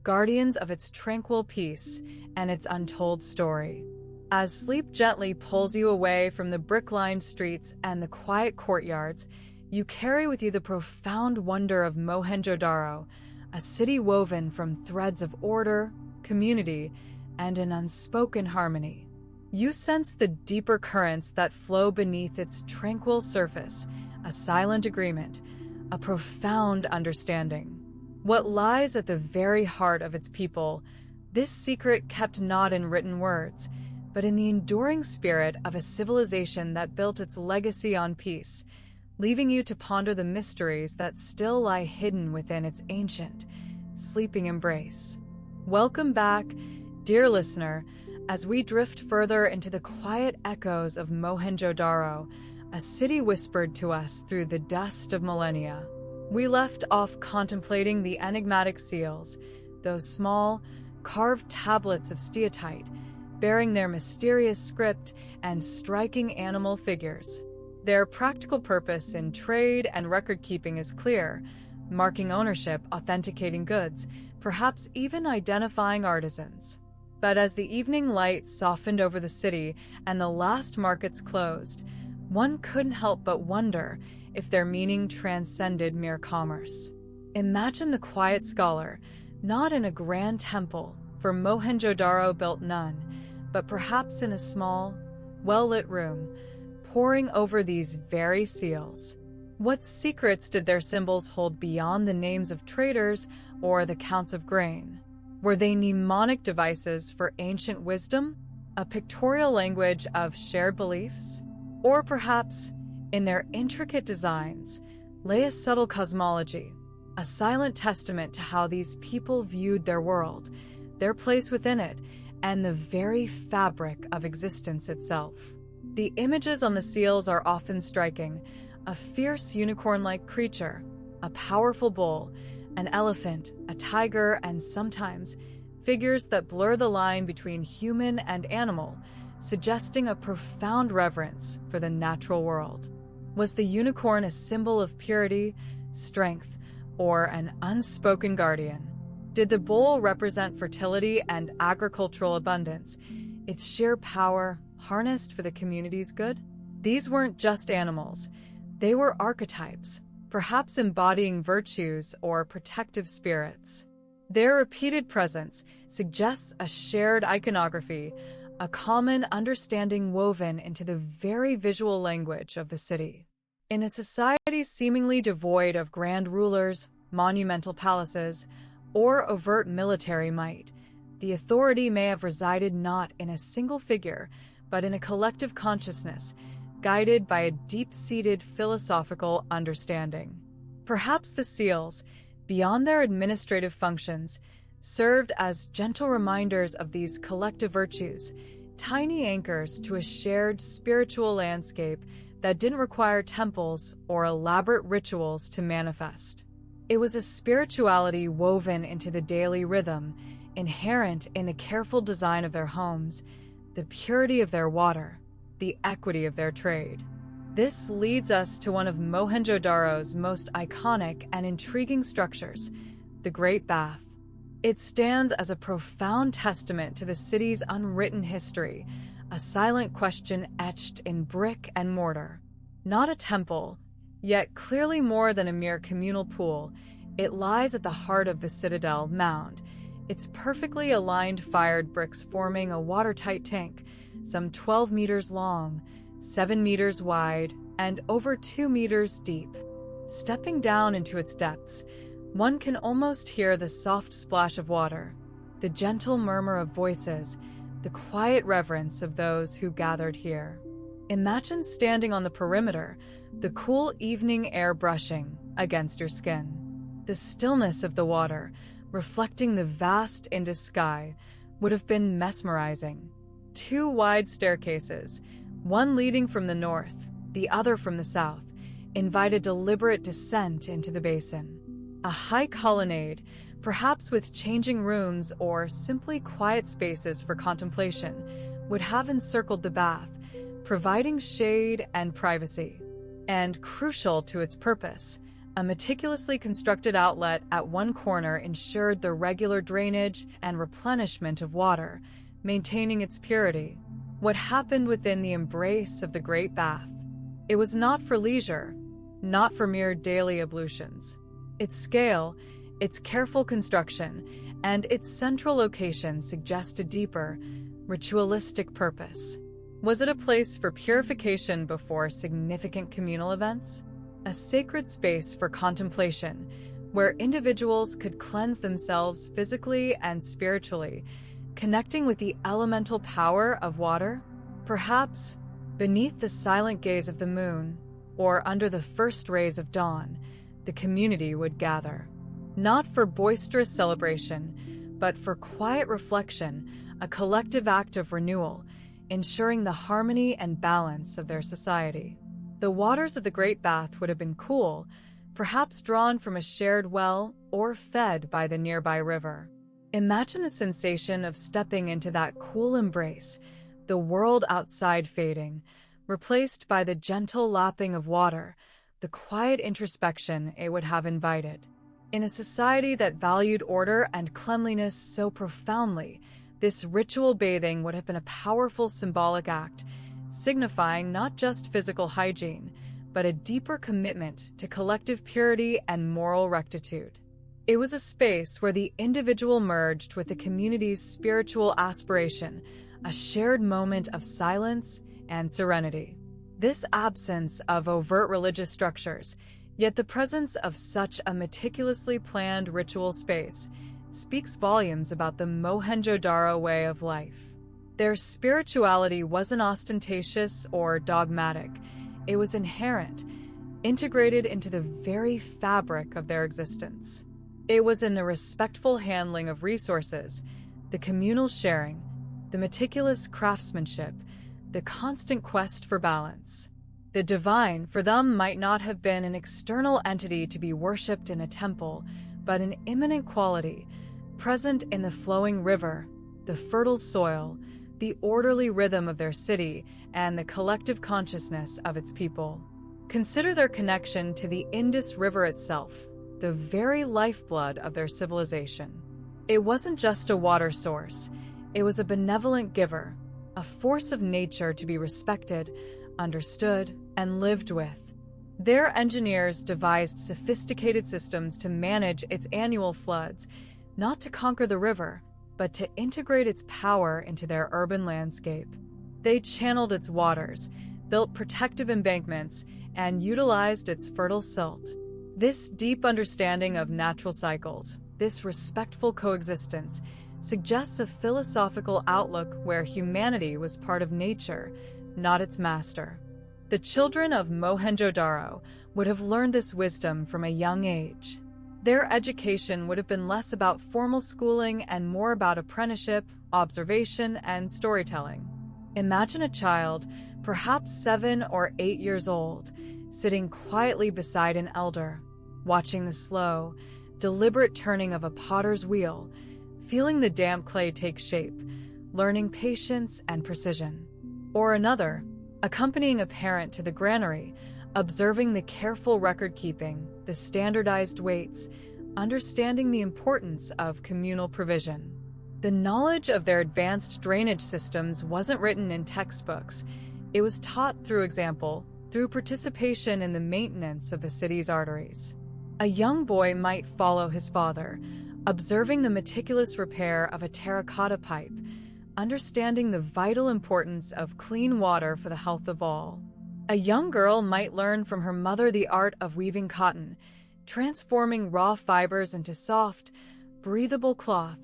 guardians of its tranquil peace and its untold story. As sleep gently pulls you away from the brick-lined streets and the quiet courtyards, you carry with you the profound wonder of Mohenjo-Daro, a city woven from threads of order, community, and an unspoken harmony. You sense the deeper currents that flow beneath its tranquil surface, a silent agreement, a profound understanding. What lies at the very heart of its people, this secret kept not in written words, but in the enduring spirit of a civilization that built its legacy on peace, leaving you to ponder the mysteries that still lie hidden within its ancient, sleeping embrace. Welcome back, dear listener, as we drift further into the quiet echoes of Mohenjo-Daro, a city whispered to us through the dust of millennia. We left off contemplating the enigmatic seals, those small, carved tablets of steatite, bearing their mysterious script and striking animal figures. Their practical purpose in trade and record-keeping is clear, marking ownership, authenticating goods, perhaps even identifying artisans. But as the evening light softened over the city and the last markets closed, one couldn't help but wonder if their meaning transcended mere commerce. Imagine the quiet scholar, not in a grand temple, for Mohenjo-Daro built none, but perhaps in a small, well-lit room, poring over these very seals. What secrets did their symbols hold beyond the names of traders or the counts of grain? Were they mnemonic devices for ancient wisdom, a pictorial language of shared beliefs? Or perhaps, in their intricate designs, lay a subtle cosmology, a silent testament to how these people viewed their world, their place within it, and the very fabric of existence itself. The images on the seals are often striking: a fierce unicorn-like creature, a powerful bull, an elephant, a tiger, and sometimes figures that blur the line between human and animal, suggesting a profound reverence for the natural world. Was the unicorn a symbol of purity, strength, or an unspoken guardian? Did the bull represent fertility and agricultural abundance, its sheer power harnessed for the community's good? These weren't just animals. They were archetypes, perhaps embodying virtues or protective spirits. Their repeated presence suggests a shared iconography, a common understanding woven into the very visual language of the city. In a society seemingly devoid of grand rulers, monumental palaces, or overt military might, the authority may have resided not in a single figure, but in a collective consciousness, guided by a deep-seated philosophical understanding. Perhaps the seals, beyond their administrative functions, served as gentle reminders of these collective virtues, tiny anchors to a shared spiritual landscape that didn't require temples or elaborate rituals to manifest. It was a spirituality woven into the daily rhythm, inherent in the careful design of their homes, the purity of their water, the equity of their trade. This leads us to one of Mohenjo-Daro's most iconic and intriguing structures, the Great Bath. It stands as a profound testament to the city's unwritten history, a silent question etched in brick and mortar. Not a temple, yet clearly more than a mere communal pool, It lies at the heart of the citadel mound, its perfectly aligned fired bricks forming a watertight tank, some 12 meters long, 7 meters wide, and over 2 meters deep. Stepping down into its depths, one can almost hear the soft splash of water, the gentle murmur of voices, the quiet reverence of those who gathered here. Imagine standing on the perimeter, the cool evening air brushing against your skin. The stillness of the water, reflecting the vast Indus sky, would have been mesmerizing. 2 wide staircases, one leading from the north, the other from the south, invited deliberate descent into the basin. A high colonnade, perhaps with changing rooms or simply quiet spaces for contemplation, would have encircled the bath, providing shade and privacy. And crucial to its purpose, a meticulously constructed outlet at one corner ensured the regular drainage and replenishment of water, maintaining its purity. What happened within the embrace of the Great Bath? It was not for leisure, not for mere daily ablutions. Its scale, its careful construction, and its central location suggest a deeper, ritualistic purpose. Was it a place for purification before significant communal events? A sacred space for contemplation, where individuals could cleanse themselves physically and spiritually, connecting with the elemental power of water? Perhaps, beneath the silent gaze of the moon, or under the first rays of dawn, the community would gather. Not for boisterous celebration, but for quiet reflection, a collective act of renewal, ensuring the harmony and balance of their society. The waters of the Great Bath would have been cool, perhaps drawn from a shared well or fed by the nearby river. Imagine the sensation of stepping into that cool embrace, the world outside fading, replaced by the gentle lapping of water, the quiet introspection it would have invited. In a society that valued order and cleanliness so profoundly, this ritual bathing would have been a powerful symbolic act, signifying not just physical hygiene, but a deeper commitment to collective purity and moral rectitude. It was a space where the individual merged with the community's spiritual aspiration, a shared moment of silence and serenity. This absence of overt religious structures, yet the presence of such a meticulously planned ritual space, speaks volumes about the Mohenjo-Daro way of life. Their spirituality wasn't ostentatious or dogmatic. It was inherent, integrated into the very fabric of their existence. It was in the respectful handling of resources, the communal sharing, the meticulous craftsmanship, the constant quest for balance. The divine, for them, might not have been an external entity to be worshipped in a temple, but an immanent quality, present in the flowing river, the fertile soil, the orderly rhythm of their city, and the collective consciousness of its people. Consider their connection to the Indus River itself, the very lifeblood of their civilization. It wasn't just a water source, it was a benevolent giver, a force of nature to be respected, understood, and lived with. Their engineers devised sophisticated systems to manage its annual floods, not to conquer the river, but to integrate its power into their urban landscape. They channeled its waters, built protective embankments, and utilized its fertile silt. This deep understanding of natural cycles, this respectful coexistence, suggests a philosophical outlook where humanity was part of nature, not its master. The children of Mohenjo-Daro would have learned this wisdom from a young age. Their education would have been less about formal schooling and more about apprenticeship, observation, and storytelling. Imagine a child, perhaps 7 or 8 years old, sitting quietly beside an elder, watching the slow, deliberate turning of a potter's wheel, feeling the damp clay take shape, learning patience and precision. Or another, accompanying a parent to the granary, observing the careful record-keeping, the standardized weights, understanding the importance of communal provision. The knowledge of their advanced drainage systems wasn't written in textbooks. It was taught through example, through participation in the maintenance of the city's arteries. A young boy might follow his father, observing the meticulous repair of a terracotta pipe, understanding the vital importance of clean water for the health of all. A young girl might learn from her mother the art of weaving cotton, transforming raw fibers into soft, breathable cloth,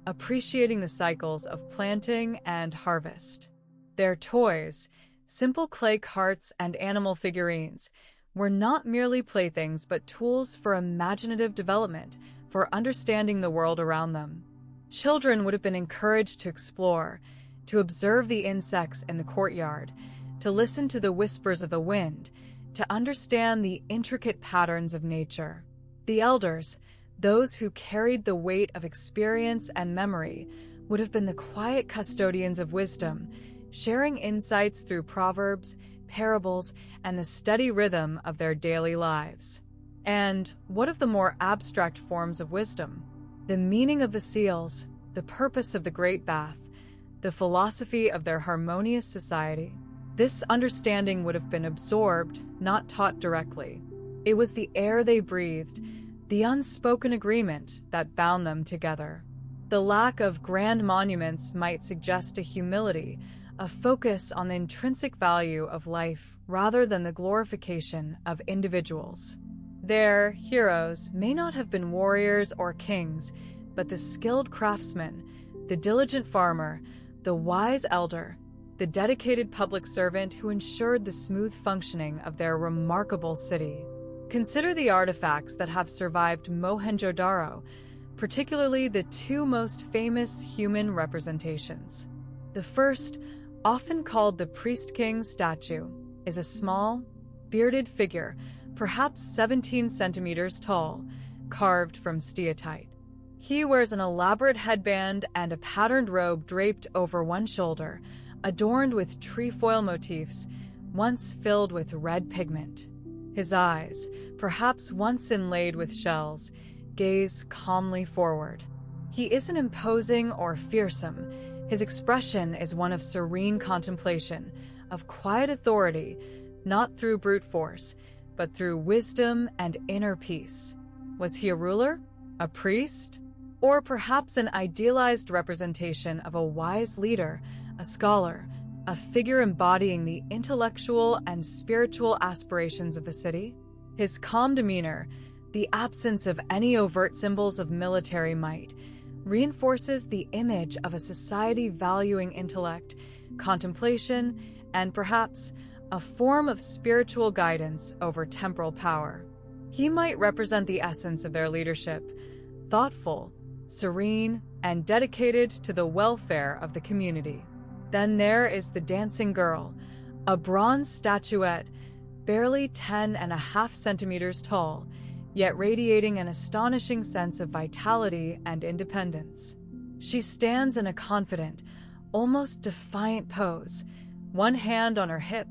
appreciating the cycles of planting and harvest. Their toys, simple clay carts and animal figurines, were not merely playthings but tools for imaginative development, for understanding the world around them. Children would have been encouraged to explore, to observe the insects in the courtyard, to listen to the whispers of the wind, to understand the intricate patterns of nature. The elders, those who carried the weight of experience and memory, would have been the quiet custodians of wisdom, sharing insights through proverbs, parables, and the steady rhythm of their daily lives. And what of the more abstract forms of wisdom? The meaning of the seals, the purpose of the Great Bath, the philosophy of their harmonious society. This understanding would have been absorbed, not taught directly. It was the air they breathed, the unspoken agreement that bound them together. The lack of grand monuments might suggest a humility, a focus on the intrinsic value of life rather than the glorification of individuals. Their heroes may not have been warriors or kings, but the skilled craftsman, the diligent farmer, the wise elder, the dedicated public servant who ensured the smooth functioning of their remarkable city. Consider the artifacts that have survived Mohenjo-Daro, particularly the two most famous human representations. The first, often called the Priest King statue, is a small, bearded figure, perhaps 17 centimeters tall, carved from steatite. He wears an elaborate headband and a patterned robe draped over one shoulder, adorned with trefoil motifs, once filled with red pigment. His eyes, perhaps once inlaid with shells, gaze calmly forward. He isn't imposing or fearsome. His expression is one of serene contemplation, of quiet authority, not through brute force, but through wisdom and inner peace. Was he a ruler? A priest? Or perhaps an idealized representation of a wise leader, a scholar, a figure embodying the intellectual and spiritual aspirations of the city? His calm demeanor, the absence of any overt symbols of military might, reinforces the image of a society valuing intellect, contemplation, and perhaps a form of spiritual guidance over temporal power. He might represent the essence of their leadership, thoughtful, serene, and dedicated to the welfare of the community. Then there is the dancing girl, a bronze statuette, barely 10.5 centimeters tall, yet radiating an astonishing sense of vitality and independence. She stands in a confident, almost defiant pose, one hand on her hip,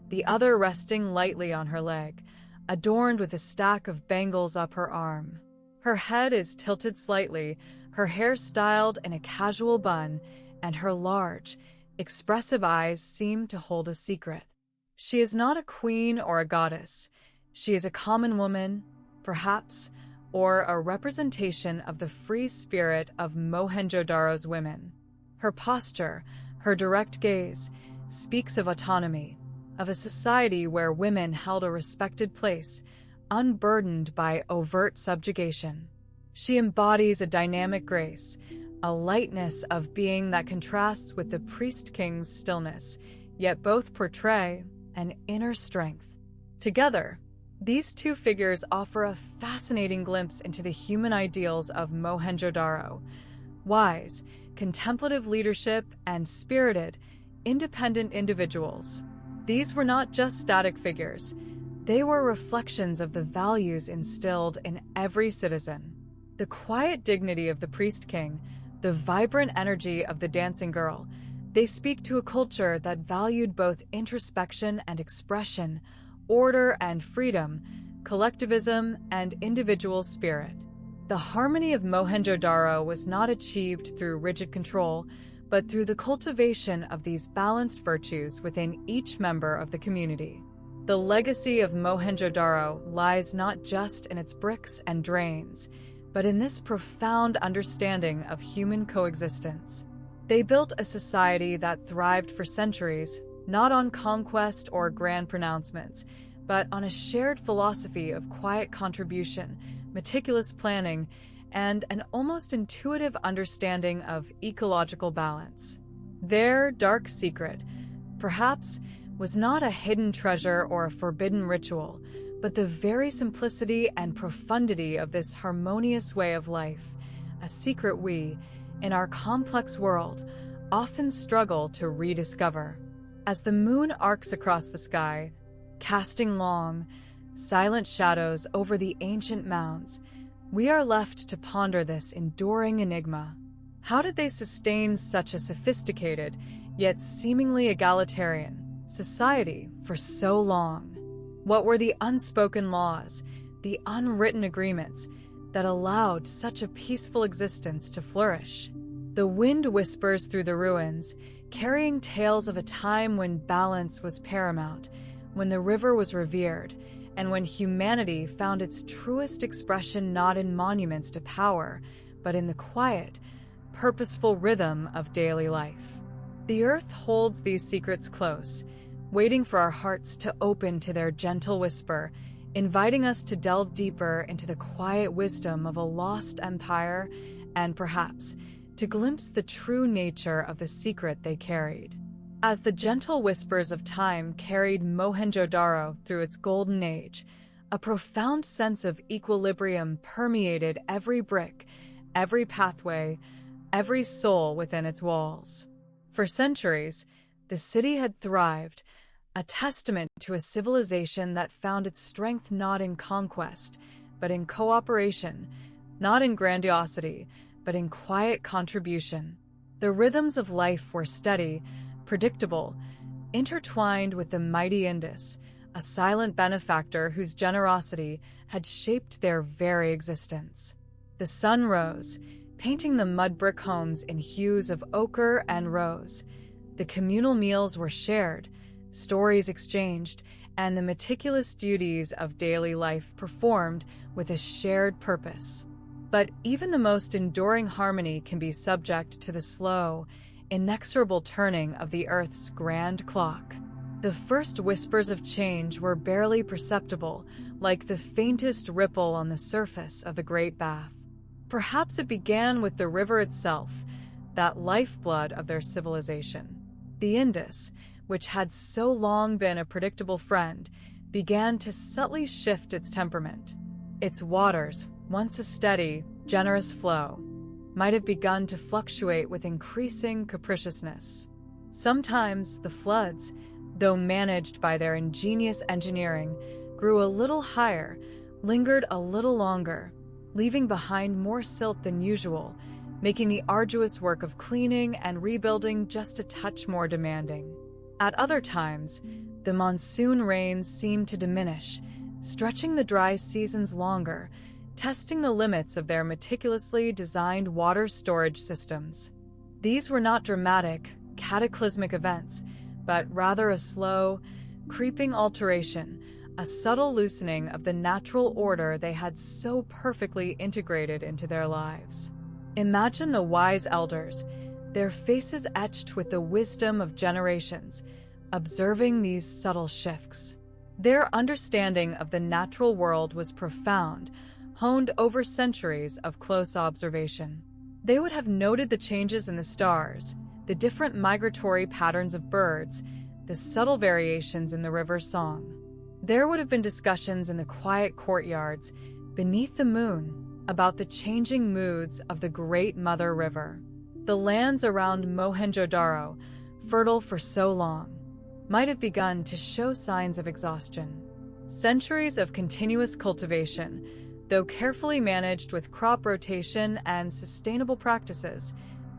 the other resting lightly on her leg, adorned with a stack of bangles up her arm. Her head is tilted slightly, her hair styled in a casual bun, and her large, expressive eyes seem to hold a secret. She is not a queen or a goddess. She is a common woman, perhaps, or a representation of the free spirit of Mohenjo-Daro's women. Her posture, her direct gaze, speaks of autonomy, of a society where women held a respected place, unburdened by overt subjugation. She embodies a dynamic grace, a lightness of being that contrasts with the priest king's stillness, yet both portray an inner strength. Together, these two figures offer a fascinating glimpse into the human ideals of Mohenjo-Daro: wise, contemplative leadership, and spirited, independent individuals. These were not just static figures. They were reflections of the values instilled in every citizen. The quiet dignity of the priest king, the vibrant energy of the dancing girl, they speak to a culture that valued both introspection and expression, order and freedom, collectivism and individual spirit. The harmony of Mohenjo-Daro was not achieved through rigid control, but through the cultivation of these balanced virtues within each member of the community. The legacy of Mohenjo-Daro lies not just in its bricks and drains, but in this profound understanding of human coexistence. They built a society that thrived for centuries, not on conquest or grand pronouncements, but on a shared philosophy of quiet contribution, meticulous planning, and an almost intuitive understanding of ecological balance. Their dark secret, perhaps, was not a hidden treasure or a forbidden ritual, but the very simplicity and profundity of this harmonious way of life, a secret we, in our complex world, often struggle to rediscover. As the moon arcs across the sky, casting long, silent shadows over the ancient mounds, we are left to ponder this enduring enigma. How did they sustain such a sophisticated, yet seemingly egalitarian, society for so long? What were the unspoken laws, the unwritten agreements that allowed such a peaceful existence to flourish? The wind whispers through the ruins, carrying tales of a time when balance was paramount, when the river was revered, and when humanity found its truest expression not in monuments to power, but in the quiet, purposeful rhythm of daily life. The earth holds these secrets close, waiting for our hearts to open to their gentle whisper, inviting us to delve deeper into the quiet wisdom of a lost empire and perhaps to glimpse the true nature of the secret they carried. As the gentle whispers of time carried Mohenjo-Daro through its golden age, a profound sense of equilibrium permeated every brick, every pathway, every soul within its walls. For centuries, the city had thrived, a testament to a civilization that found its strength not in conquest, but in cooperation, not in grandiosity, but in quiet contribution. The rhythms of life were steady, predictable, intertwined with the mighty Indus, a silent benefactor whose generosity had shaped their very existence. The sun rose, painting the mud brick homes in hues of ochre and rose. The communal meals were shared, stories exchanged, and the meticulous duties of daily life performed with a shared purpose. But even the most enduring harmony can be subject to the slow, inexorable turning of the Earth's grand clock. The first whispers of change were barely perceptible, like the faintest ripple on the surface of the Great Bath. Perhaps it began with the river itself, that lifeblood of their civilization. The Indus, which had so long been a predictable friend, began to subtly shift its temperament. Its waters, once a steady, generous flow, might have begun to fluctuate with increasing capriciousness. Sometimes the floods, though managed by their ingenious engineering, grew a little higher, lingered a little longer, leaving behind more silt than usual, making the arduous work of cleaning and rebuilding just a touch more demanding. At other times, the monsoon rains seemed to diminish, stretching the dry seasons longer, testing the limits of their meticulously designed water storage systems. These were not dramatic, cataclysmic events, but rather a slow, creeping alteration, a subtle loosening of the natural order they had so perfectly integrated into their lives. Imagine the wise elders, their faces etched with the wisdom of generations, observing these subtle shifts. Their understanding of the natural world was profound, honed over centuries of close observation. They would have noted the changes in the stars, the different migratory patterns of birds, the subtle variations in the river's song. There would have been discussions in the quiet courtyards, beneath the moon, about the changing moods of the Great Mother River. The lands around Mohenjo-Daro, fertile for so long, might have begun to show signs of exhaustion. Centuries of continuous cultivation, though carefully managed with crop rotation and sustainable practices,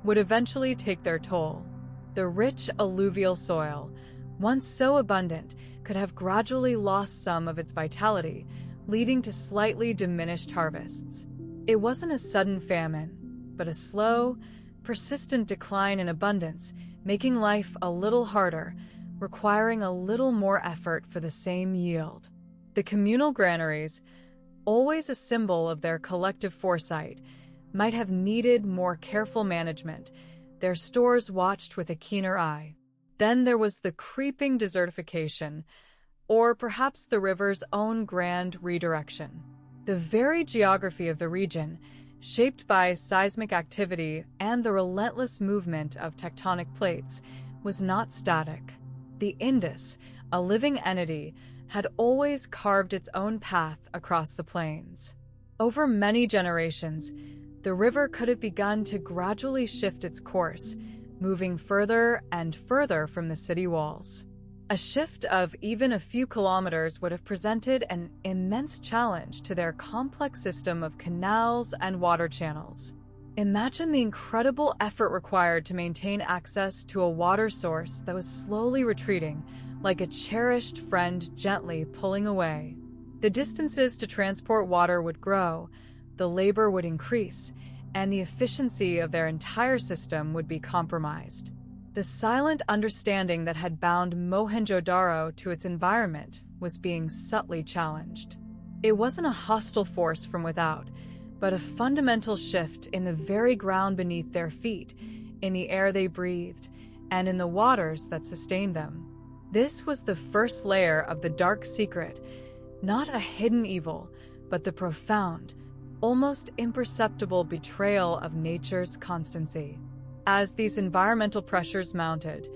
would eventually take their toll. The rich alluvial soil, once so abundant, could have gradually lost some of its vitality, leading to slightly diminished harvests. It wasn't a sudden famine, but a slow, persistent decline in abundance, making life a little harder, requiring a little more effort for the same yield. The communal granaries, always a symbol of their collective foresight, might have needed more careful management, their stores watched with a keener eye. Then there was the creeping desertification, or perhaps the river's own grand redirection. The very geography of the region, shaped by seismic activity and the relentless movement of tectonic plates, was not static. The Indus, a living entity, had always carved its own path across the plains. Over many generations, the river could have begun to gradually shift its course, moving further and further from the city walls. A shift of even a few kilometers would have presented an immense challenge to their complex system of canals and water channels. Imagine the incredible effort required to maintain access to a water source that was slowly retreating, like a cherished friend gently pulling away. The distances to transport water would grow, the labor would increase, and the efficiency of their entire system would be compromised. The silent understanding that had bound Mohenjo-Daro to its environment was being subtly challenged. It wasn't a hostile force from without, but a fundamental shift in the very ground beneath their feet, in the air they breathed, and in the waters that sustained them. This was the first layer of the dark secret, not a hidden evil, but the profound, almost imperceptible betrayal of nature's constancy. As these environmental pressures mounted,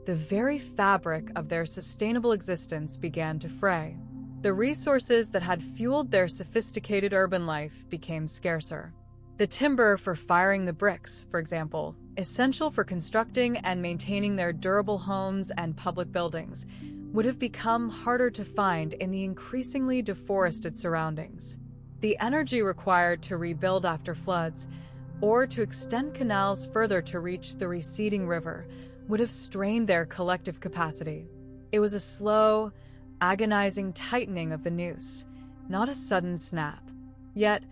the very fabric of their sustainable existence began to fray. The resources that had fueled their sophisticated urban life became scarcer. The timber for firing the bricks, for example, essential for constructing and maintaining their durable homes and public buildings, would have become harder to find in the increasingly deforested surroundings. The energy required to rebuild after floods, or to extend canals further to reach the receding river, would have strained their collective capacity. It was a slow, agonizing tightening of the noose, not a sudden snap. Yet,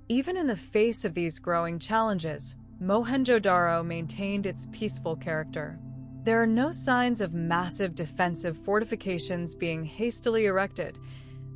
even in the face of these growing challenges, Mohenjo-Daro maintained its peaceful character. There are no signs of massive defensive fortifications being hastily erected,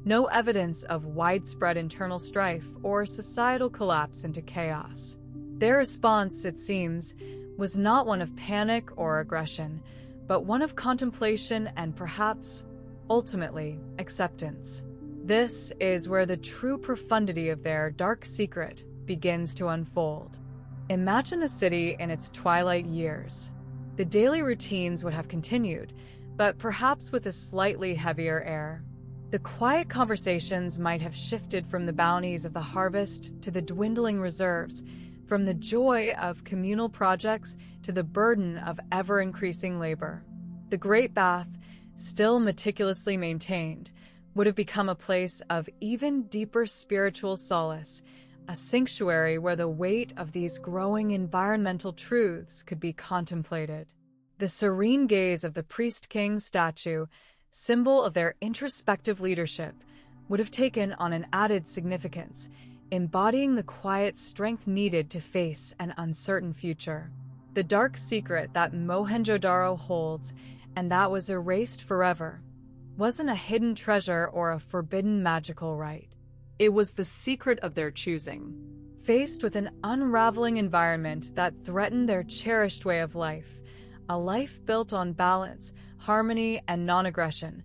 no evidence of widespread internal strife or societal collapse into chaos. Their response, it seems, was not one of panic or aggression, but one of contemplation and perhaps, ultimately, acceptance. This is where the true profundity of their dark secret begins to unfold. Imagine the city in its twilight years. The daily routines would have continued, but perhaps with a slightly heavier air. The quiet conversations might have shifted from the bounties of the harvest to the dwindling reserves, from the joy of communal projects to the burden of ever-increasing labor. The Great Bath, still meticulously maintained, would have become a place of even deeper spiritual solace, a sanctuary where the weight of these growing environmental truths could be contemplated. The serene gaze of the priest-king statue, symbol of their introspective leadership, would have taken on an added significance, embodying the quiet strength needed to face an uncertain future. The dark secret that Mohenjo-Daro holds, and that was erased forever, wasn't a hidden treasure or a forbidden magical rite. It was the secret of their choosing. Faced with an unraveling environment that threatened their cherished way of life, a life built on balance, harmony, and non-aggression,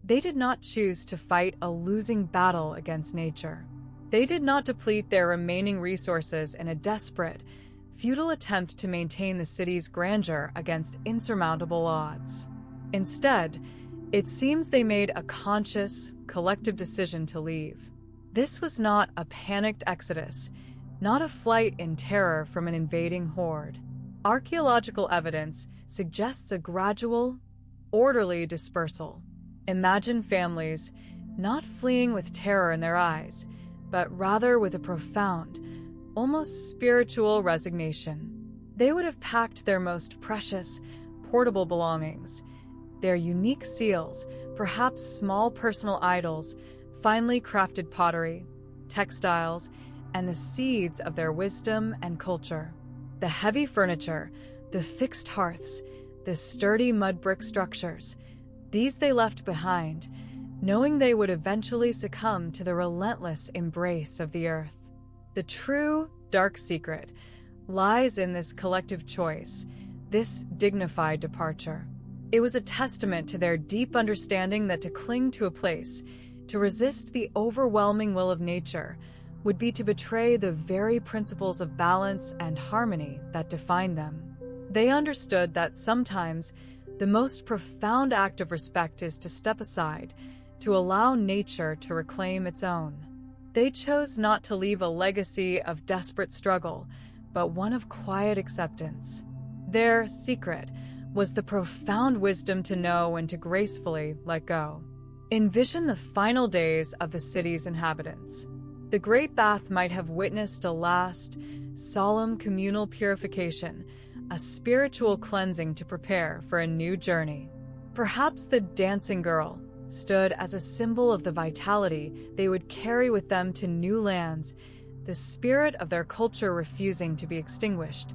they did not choose to fight a losing battle against nature. They did not deplete their remaining resources in a desperate, futile attempt to maintain the city's grandeur against insurmountable odds. Instead, it seems they made a conscious, collective decision to leave. This was not a panicked exodus, not a flight in terror from an invading horde. Archaeological evidence suggests a gradual, orderly dispersal. Imagine families not fleeing with terror in their eyes, but rather with a profound, almost spiritual resignation. They would have packed their most precious, portable belongings, their unique seals, perhaps small personal idols, finely crafted pottery, textiles, and the seeds of their wisdom and culture. The heavy furniture, the fixed hearths, the sturdy mud brick structures. These they left behind, knowing they would eventually succumb to the relentless embrace of the earth. The true dark secret lies in this collective choice, this dignified departure. It was a testament to their deep understanding that to cling to a place, to resist the overwhelming will of nature, would be to betray the very principles of balance and harmony that define them. They understood that sometimes the most profound act of respect is to step aside, to allow nature to reclaim its own. They chose not to leave a legacy of desperate struggle, but one of quiet acceptance. Their secret was the profound wisdom to know when to gracefully let go. Envision the final days of the city's inhabitants. The Great Bath might have witnessed a last, solemn communal purification, a spiritual cleansing to prepare for a new journey. Perhaps the dancing girl stood as a symbol of the vitality they would carry with them to new lands, the spirit of their culture refusing to be extinguished,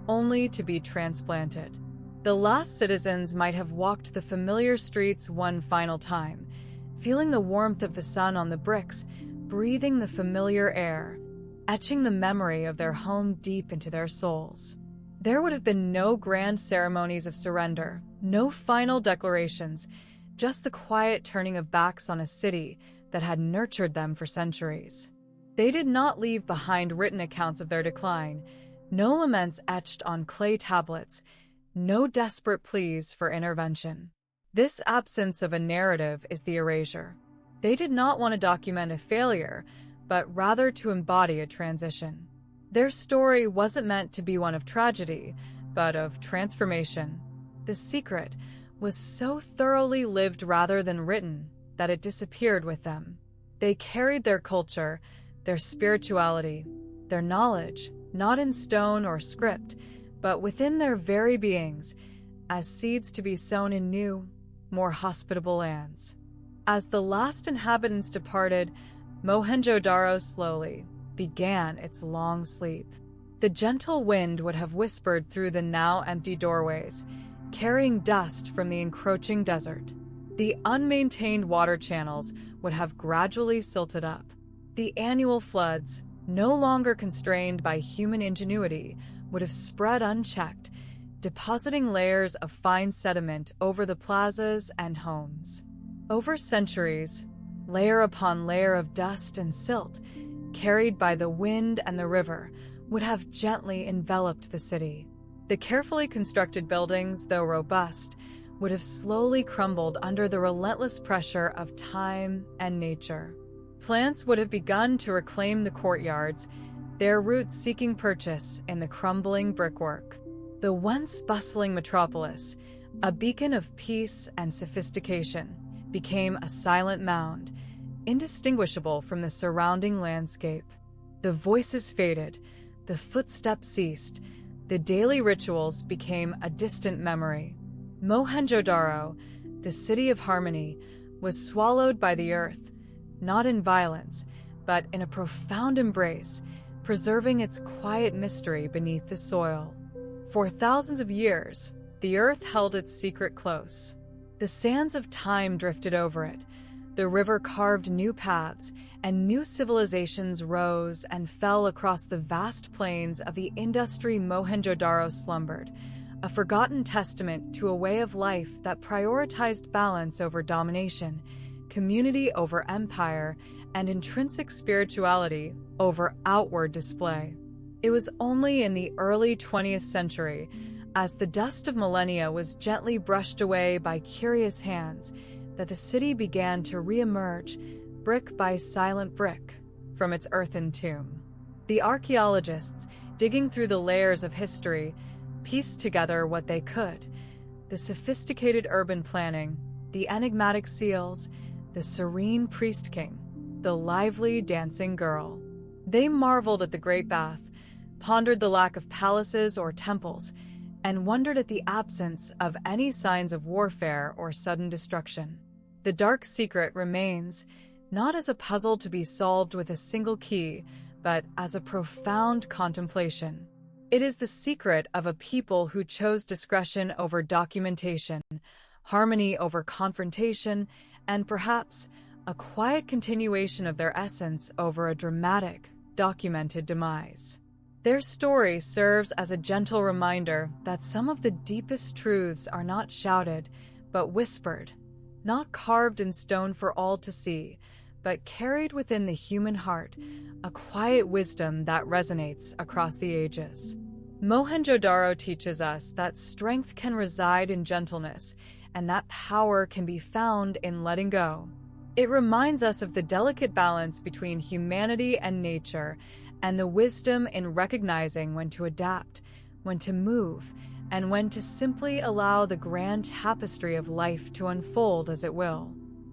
only to be transplanted. The last citizens might have walked the familiar streets one final time, feeling the warmth of the sun on the bricks, breathing the familiar air, etching the memory of their home deep into their souls. There would have been no grand ceremonies of surrender, no final declarations, just the quiet turning of backs on a city that had nurtured them for centuries. They did not leave behind written accounts of their decline, no laments etched on clay tablets, no desperate pleas for intervention. This absence of a narrative is the erasure. They did not want to document a failure, but rather to embody a transition. Their story wasn't meant to be one of tragedy, but of transformation. The secret was so thoroughly lived rather than written that it disappeared with them. They carried their culture, their spirituality, their knowledge, not in stone or script, but within their very beings, as seeds to be sown in new, more hospitable lands. As the last inhabitants departed, Mohenjo-Daro slowly began its long sleep. The gentle wind would have whispered through the now empty doorways, carrying dust from the encroaching desert. The unmaintained water channels would have gradually silted up. The annual floods, no longer constrained by human ingenuity, would have spread unchecked, depositing layers of fine sediment over the plazas and homes. Over centuries, layer upon layer of dust and silt, carried by the wind and the river, would have gently enveloped the city. The carefully constructed buildings, though robust, would have slowly crumbled under the relentless pressure of time and nature. Plants would have begun to reclaim the courtyards, their roots seeking purchase in the crumbling brickwork. The once bustling metropolis, a beacon of peace and sophistication, became a silent mound, indistinguishable from the surrounding landscape. The voices faded, the footsteps ceased, the daily rituals became a distant memory. Mohenjo-Daro, the city of harmony, was swallowed by the earth, not in violence, but in a profound embrace, preserving its quiet mystery beneath the soil. For thousands of years, the earth held its secret close. The sands of time drifted over it. The river carved new paths, and new civilizations rose and fell across the vast plains of the industry Mohenjo-Daro slumbered, a forgotten testament to a way of life that prioritized balance over domination, community over empire, and intrinsic spirituality over outward display. It was only in the early 20th century, as the dust of millennia was gently brushed away by curious hands, that the city began to re-emerge, brick by silent brick, from its earthen tomb. The archaeologists, digging through the layers of history, pieced together what they could: the sophisticated urban planning, the enigmatic seals, the serene priest-king, the lively dancing girl. They marveled at the Great Bath, pondered the lack of palaces or temples, and wondered at the absence of any signs of warfare or sudden destruction. The dark secret remains, not as a puzzle to be solved with a single key, but as a profound contemplation. It is the secret of a people who chose discretion over documentation, harmony over confrontation, and perhaps a quiet continuation of their essence over a dramatic, documented demise. Their story serves as a gentle reminder that some of the deepest truths are not shouted, but whispered, not carved in stone for all to see, but carried within the human heart, a quiet wisdom that resonates across the ages. Mohenjo-Daro teaches us that strength can reside in gentleness, and that power can be found in letting go. It reminds us of the delicate balance between humanity and nature, and the wisdom in recognizing when to adapt, when to move, and when to simply allow the grand tapestry of life to unfold as it will.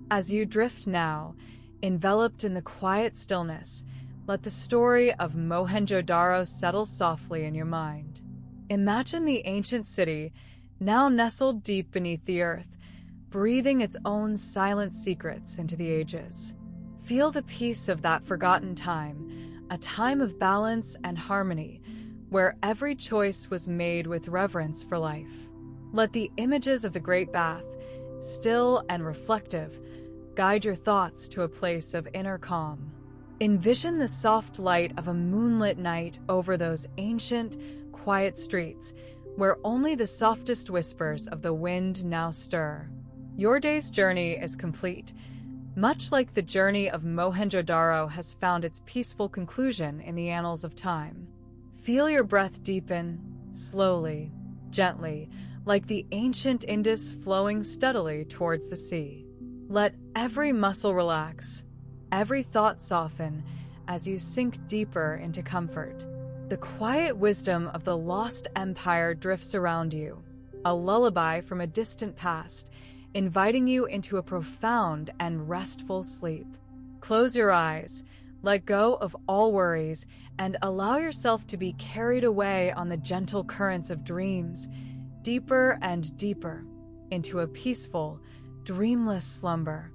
As you drift now, enveloped in the quiet stillness, let the story of Mohenjo-Daro settle softly in your mind. Imagine the ancient city, now nestled deep beneath the earth, breathing its own silent secrets into the ages. Feel the peace of that forgotten time, a time of balance and harmony, where every choice was made with reverence for life. Let the images of the Great Bath, still and reflective, guide your thoughts to a place of inner calm. Envision the soft light of a moonlit night over those ancient, quiet streets, where only the softest whispers of the wind now stir. Your day's journey is complete, much like the journey of Mohenjo-Daro has found its peaceful conclusion in the annals of time. Feel your breath deepen, slowly, gently, like the ancient Indus flowing steadily towards the sea. Let every muscle relax, every thought soften as you sink deeper into comfort. The quiet wisdom of the lost empire drifts around you, a lullaby from a distant past, inviting you into a profound and restful sleep. Close your eyes, let go of all worries, and allow yourself to be carried away on the gentle currents of dreams, deeper and deeper, into a peaceful, dreamless slumber.